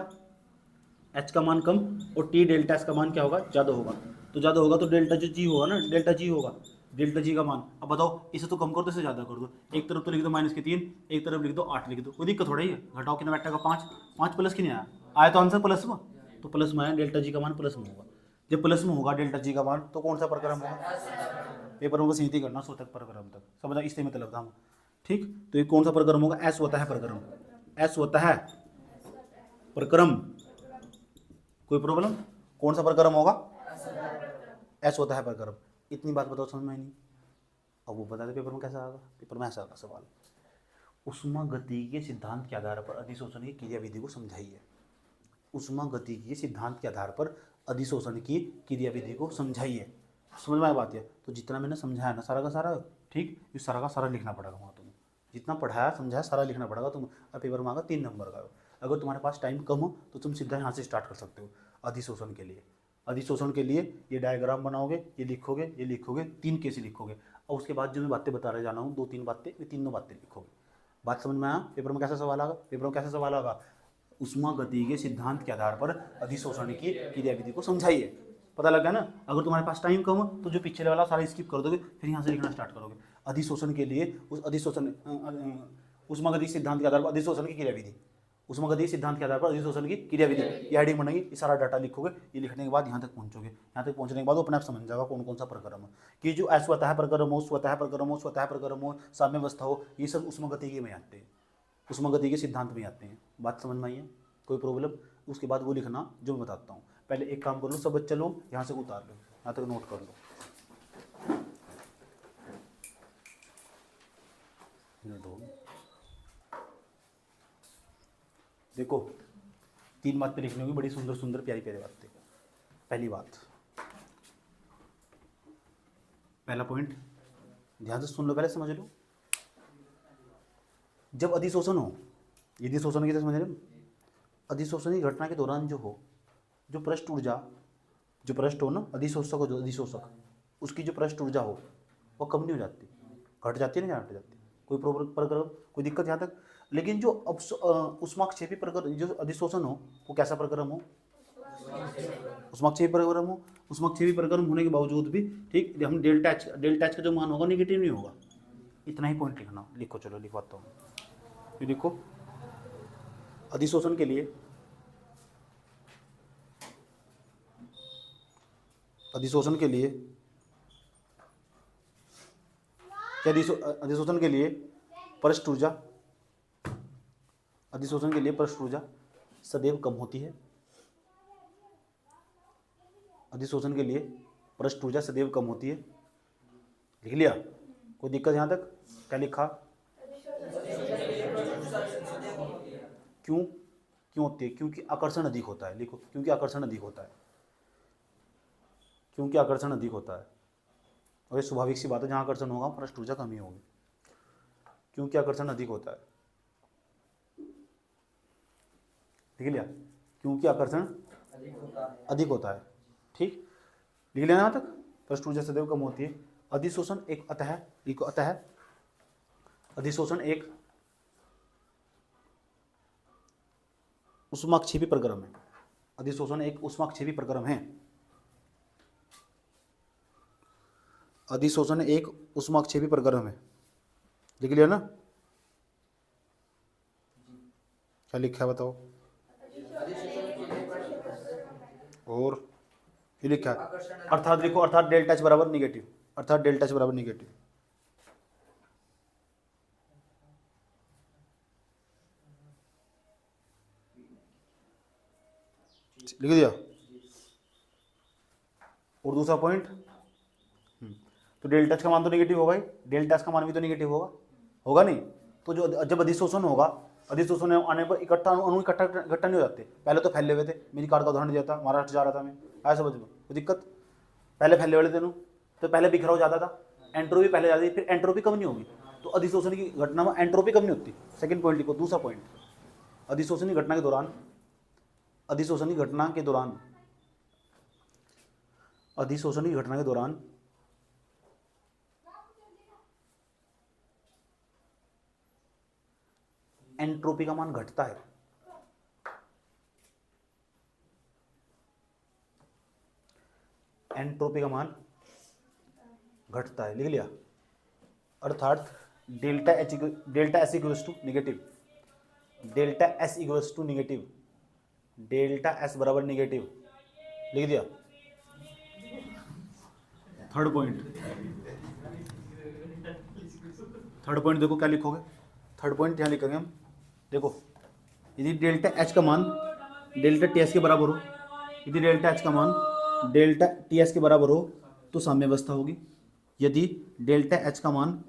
H का मान कम और टी डेल्टा एच का मान क्या होगा, ज़्यादा होगा। तो ज़्यादा होगा तो डेल्टा जो जी होगा ना, डेल्टा जी होगा, डेल्टा जी का मान। अब बताओ इसे तो कम कर दो, इसे ज़्यादा कर दो। एक तरफ तो लिख दो -3, एक तरफ लिख दो 8 लिख दो, कोई दिक्कत थोड़ा ही है। घटाओ कितना बैठा का 5, 5 प्लस की नहीं आया, आया तो आंसर प्लस में, तो प्लस में आया, डेल्टा जी का मान प्लस में होगा। जब प्लस में होगा डेल्टा जी का मान तो कौन सा प्रक्रम होगा, पेपर में बस यही करना, 100 तक प्रक्रम तक समझा, इससे मतलब था हम। ठीक, तो ये कौन सा प्रक्रम होगा, एस होता है प्रक्रम, एस होता है प्रक्रम। कोई प्रॉब्लम, कौन सा प्रक्रम होगा, एस होता है प्रक्रम। इतनी बात बताओ समझ में नहीं। अब वो बता दे पेपर में कैसा आएगा, पेपर में ऐसा आएगा सवाल, उष्मागतिकी के सिद्धांत के आधार पर अधिशोषण की क्रियाविधि को समझाइए। उष्मागतिकी के सिद्धांत के आधार पर अधिशोषण की क्रियाविधि को समझाइए। समझ में आया बात है। तो जितना मैंने समझाया ना सारा का सारा, ठीक, ये सारा का सारा लिखना पड़ेगा वहाँ तुम्हें, जितना पढ़ाया समझाया सारा लिखना पड़ेगा तुम। अब पेपर में आएगा 3 नंबर का। अगर तुम्हारे पास टाइम कम हो तो तुम सीधा यहाँ से स्टार्ट कर सकते हो। अधिशोषण के लिए, अधिशोषण के लिए ये डायग्राम बनाओगे, ये लिखोगे 3 केस लिखोगे, और उसके बाद जो मैं बातें बता रहे जाना हूँ 2-3 बातें, ये तीनों बातें लिखोगे। बात समझ में आया। पेपर में कैसा सवाल आएगा, पेपर में कैसा सवाल आएगा, उष्मागतिकी के सिद्धांत के आधार पर अधिशोषण की क्रियाविधि को समझाइए। पता लगा ना। अगर तुम्हारे पास टाइम कम हो तो जो पिछले वाला सारा स्किप कर दोगे, फिर यहाँ से लिखना स्टार्ट करोगे। अधिशोषण के लिए उस अधिशोषण उष्मागतिकी सिद्धांत के आधार पर अधिशोषण की क्रियाविधि, उष्मागतिकी सिद्धांत के आधार पर अधिशोषण की क्रियाविधि, ये हेडिंग बनेगी, ये सारा डाटा लिखोगे। ये लिखने के बाद यहाँ तक पहुँचोगे। यहाँ तक पहुँचने के बाद वो अपने आप समझ जाएगा कौन कौन सा प्रक्रम है, कि जो अस्वतः प्रक्रम हो, स्वतः प्रक्रम हो, स्वतः प्रक्रम हो, साम्यावस्था हो, ये सब उष्मागतिकी में आते हैं, उष्मागतिकी के सिद्धांत में आते हैं। बात समझ में आई है, कोई प्रॉब्लम। उसके बाद वो लिखना जो मैं बताता हूँ। पहले एक काम कर लो, सब बच्चे लोग यहाँ से उतार लो, यहाँ तक नोट कर लो। देखो 3 बातें लिखनी होगी, बड़ी सुंदर सुंदर प्यारी प्यारी बातें। पहली बात, पहला पॉइंट ध्यान से सुन लो, पहले समझ लो। जब अधिशोषण हो, यदि शोषण की समझ रहे हो, अधिशोषण की घटना के दौरान जो हो, जो पृष्ठ ऊर्जा, जो पृष्ठ हो ना, अधिशोषक हो, जो अधिशोषक, उसकी जो पृष्ठ ऊर्जा हो वो कम नहीं हो जाती, घट जाती है ना, घट जाती। कोई प्रक्रम, कोई दिक्कत यहाँ तक। लेकिन जो उष्माक्षेपी प्रक्रम, जो अधिशोषण हो, वो कैसा प्रक्रम हो, उष्माक्षेपी प्रक्रम हो। उष्माक्षेपी प्रक्रम होने के बावजूद भी, ठीक, हम डेल्टा एच का जो मान होगा निगेटिव नहीं होगा। इतना ही पॉइंट लिखना। लिखो, चलो लिखवाता हूँ। ये देखो, अधिशोषण के लिए, अधिशोषण के लिए क्या, अधिशोषण के लिए पृष्ठ ऊर्जा, अधिशोषण के लिए पृष्ठ ऊर्जा सदैव कम होती है। अधिशोषण के लिए पृष्ठ ऊर्जा सदैव कम होती है। लिख लिया, कोई दिक्कत यहाँ तक। क्या लिखा, क्यों होती है, क्योंकि आकर्षण अधिक होता है। लिखो, क्योंकि आकर्षण अधिक होता है, क्योंकि आकर्षण अधिक होता है। और ये स्वाभाविक सी बात है, जहाँ आकर्षण होगा पृष्ठ ऊर्जा कमी होगी, क्योंकि आकर्षण अधिक होता है। लिख लिया, क्योंकि आकर्षण अधिक होता है। ठीक, लिख लेना यहाँ तक। पृष्ठ ऊर्जा सदैव कम होती है। अधिशोषण एक अतः, लिखो अतः, अधिशोषण एक उष्माक्षेपी प्रक्रम है। अधिशोषण एक उष्माक्षेपी प्रक्रम है। अधिशोषण एक उष्माक्षेपी प्रक्रम है। लिख लिया ना। क्या लिखा है बताओ। और ये लिखा है, अर्थात लिखो, अर्थात डेल्टा एच बराबर निगेटिव, अर्थात डेल्टा एच बराबर निगेटिव। लिख दिया। और दूसरा पॉइंट, तो डेल्टा एच का मान तो निगेटिव होगा ही, डेल्टा एच का मान भी तो निगेटिव होगा, होगा नहीं। तो जो जब अधिशोषण होगा, अधिशोषण आने पर इकट्ठा अणु इकट्ठा नहीं हो जाते। पहले तो फैले हुए थे। मेरी कार का उदाहरण दिया था, महाराष्ट्र जा रहा था मैं, आया समझ में, कोई दिक्कत। पहले फैले वाले थे, तो पहले बिखराव ज़्यादा था, एंट्रोपी पहले ज़्यादा थी, फिर एंट्रोपी कम नहीं होगी। तो अधिशोषण की घटना में एंट्रोपी कम नहीं होती। सेकंड पॉइंट लिखो। दूसरा पॉइंट, अधिशोषण की घटना के दौरान, अधिशोषण की घटना के दौरान, अधिशोषण की घटना के दौरान एंट्रोपी का मान घटता है। एंट्रोपी का मान घटता है, लिख लिया। अर्थात delta S equals to negative, delta S equals to negative, delta S बराबर निगेटिव, लिख दिया। थर्ड पॉइंट देखो क्या लिखोगे, थर्ड पॉइंट यहाँ लिखेंगे हम। देखो यदि डेल्टा एच का मान डेल्टा टी एस के बराबर हो, यदि डेल्टा एच का मान डेल्टा टी एस के बराबर हो तो साम्यावस्था होगी। यदि डेल्टा एच का मान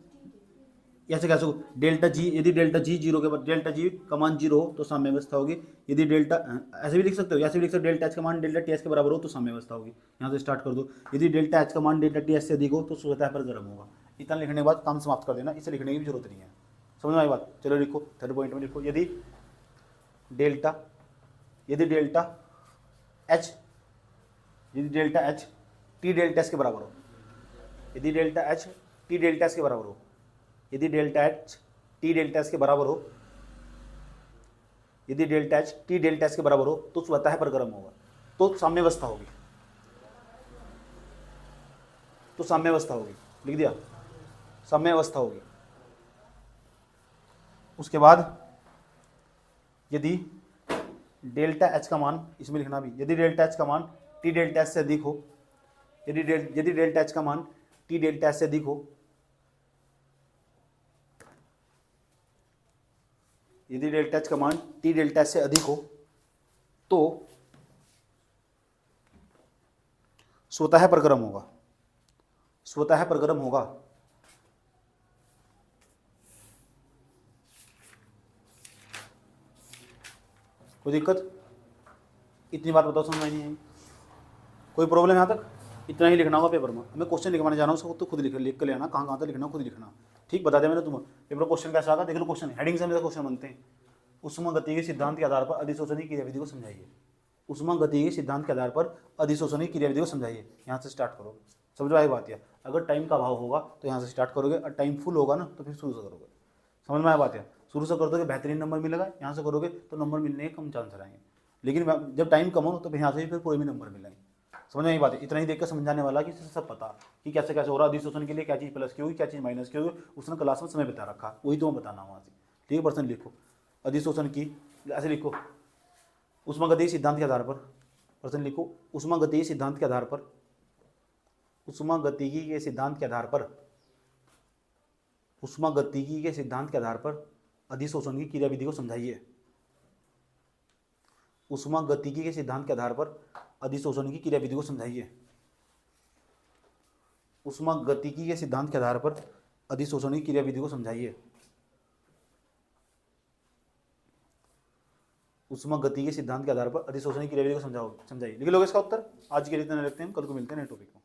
ऐसे कैसे हो, डेल्टा जी, यदि डेल्टा जी जीरो के डेल्टा जी का मान जीरो हो तो साम्यावस्था होगी। यदि डेल्टा ऐसे भी लिख सकते हो, ऐसे भी लिख सकते हो, डेल्टा एच का मान डेल्टा टी एस के बराबर हो तो साम्यावस्था होगी। यहाँ से स्टार्ट कर दो। यदि डेल्टा एच का मान डेल्टा टी एस से अधिक हो तो सतह पर गर्म होगा। इतना लिखने के बाद काम समाप्त कर देना, इसे लिखने की भी जरूरत नहीं है। समझ में आई बात? चलो लिखो, थर्ड पॉइंट में लिखो, यदि delta H T delta S के बराबर हो, यदि delta H T delta S के बराबर हो, यदि delta H T delta S के बराबर हो, यदि delta H T delta S के बराबर हो तो स्वतः पर गर्म होगा, तो साम्यावस्था होगी, तो साम्यावस्था होगी, लिख दिया, साम्यावस्था होगी। उसके बाद यदि डेल्टा एच का मान, इसमें लिखना भी, यदि डेल्टा एच का मान टी डेल्टा एस से अधिक हो, यदि डेल्टा एच का मान टी डेल्टा एस से अधिक हो, यदि डेल्टा एच का मान टी डेल्टा एस से अधिक हो तो स्वतः पर गर्म होगा, स्वतः पर गर्म होगा। कोई दिक्कत? इतनी बात बताओ, समझ में नहीं आई? कोई प्रॉब्लम यहाँ तक? इतना ही लिखना होगा पेपर में। मैं क्वेश्चन लिखवाने जा रहा हूँ, उसको तो खुद लिख कर लेना, कहाँ तक लिखना खुद लिखना। ठीक बता दिया मैंने तुम्हें। पेपर क्वेश्चन कैसा आता, देख लो क्वेश्चन, हेडिंग से मेरे क्वेश्चन बनते हैं। उष्मागतिकी के सिद्धांत के आधार पर अधिशोषण की क्रियाविधि को समझाइए। उष्मागतिकी के सिद्धांत के आधार पर अधिशोषण की क्रियाविधि को समझाइए। यहाँ से स्टार्ट करो, समझ में आई बात? है अगर टाइम का अभाव होगा तो यहाँ से स्टार्ट करोगे, और टाइम फुल होगा ना तो फिर शुरू से करोगे। समझ में आया बात? है शुरू से कर दोगे बेहतरीन नंबर मिलेगा, यहाँ से करोगे तो नंबर मिलने के कम चांस रहेंगे। लेकिन जब टाइम कम हो तो फिर यहाँ से फिर कोई भी नंबर मिलेंगे। समझ में आई बात है? इतना ही देखकर समझाने वाला कि सब पता कि कैसे कैसे हो रहा, अधिशोषण के लिए क्या चीज़ प्लस की होगी, क्या चीज़ माइनस की होगी, उसने क्लास में समय बता रखा, वही तो मैं बताना वहाँ से। ठीक है, पर्सन लिखो अधिशोषण की, ऐसे लिखो उष्मागतिकी सिद्धांत के आधार पर, पर्सन लिखो उष्मागतिकी सिद्धांत के आधार पर, उष्मागतिकी के सिद्धांत के आधार पर, उष्मागतिकी के सिद्धांत के आधार पर अधिशोषण की क्रियाविधि को समझाइए। उष्मागतिकी के सिद्धांत के आधार पर अधिशोषण की क्रियाविधि को समझाइए। उष्मागतिकी के सिद्धांत के आधार पर अधिशोषण की क्रियाविधि को समझाइए। उष्मागतिकी के सिद्धांत के आधार पर अधिशोषण की क्रियाविधि को समझाइए। लिख लोगे इसका उत्तर। आज के लिए इतना रखते हैं, कल को मिलते हैं नए टॉपिक में।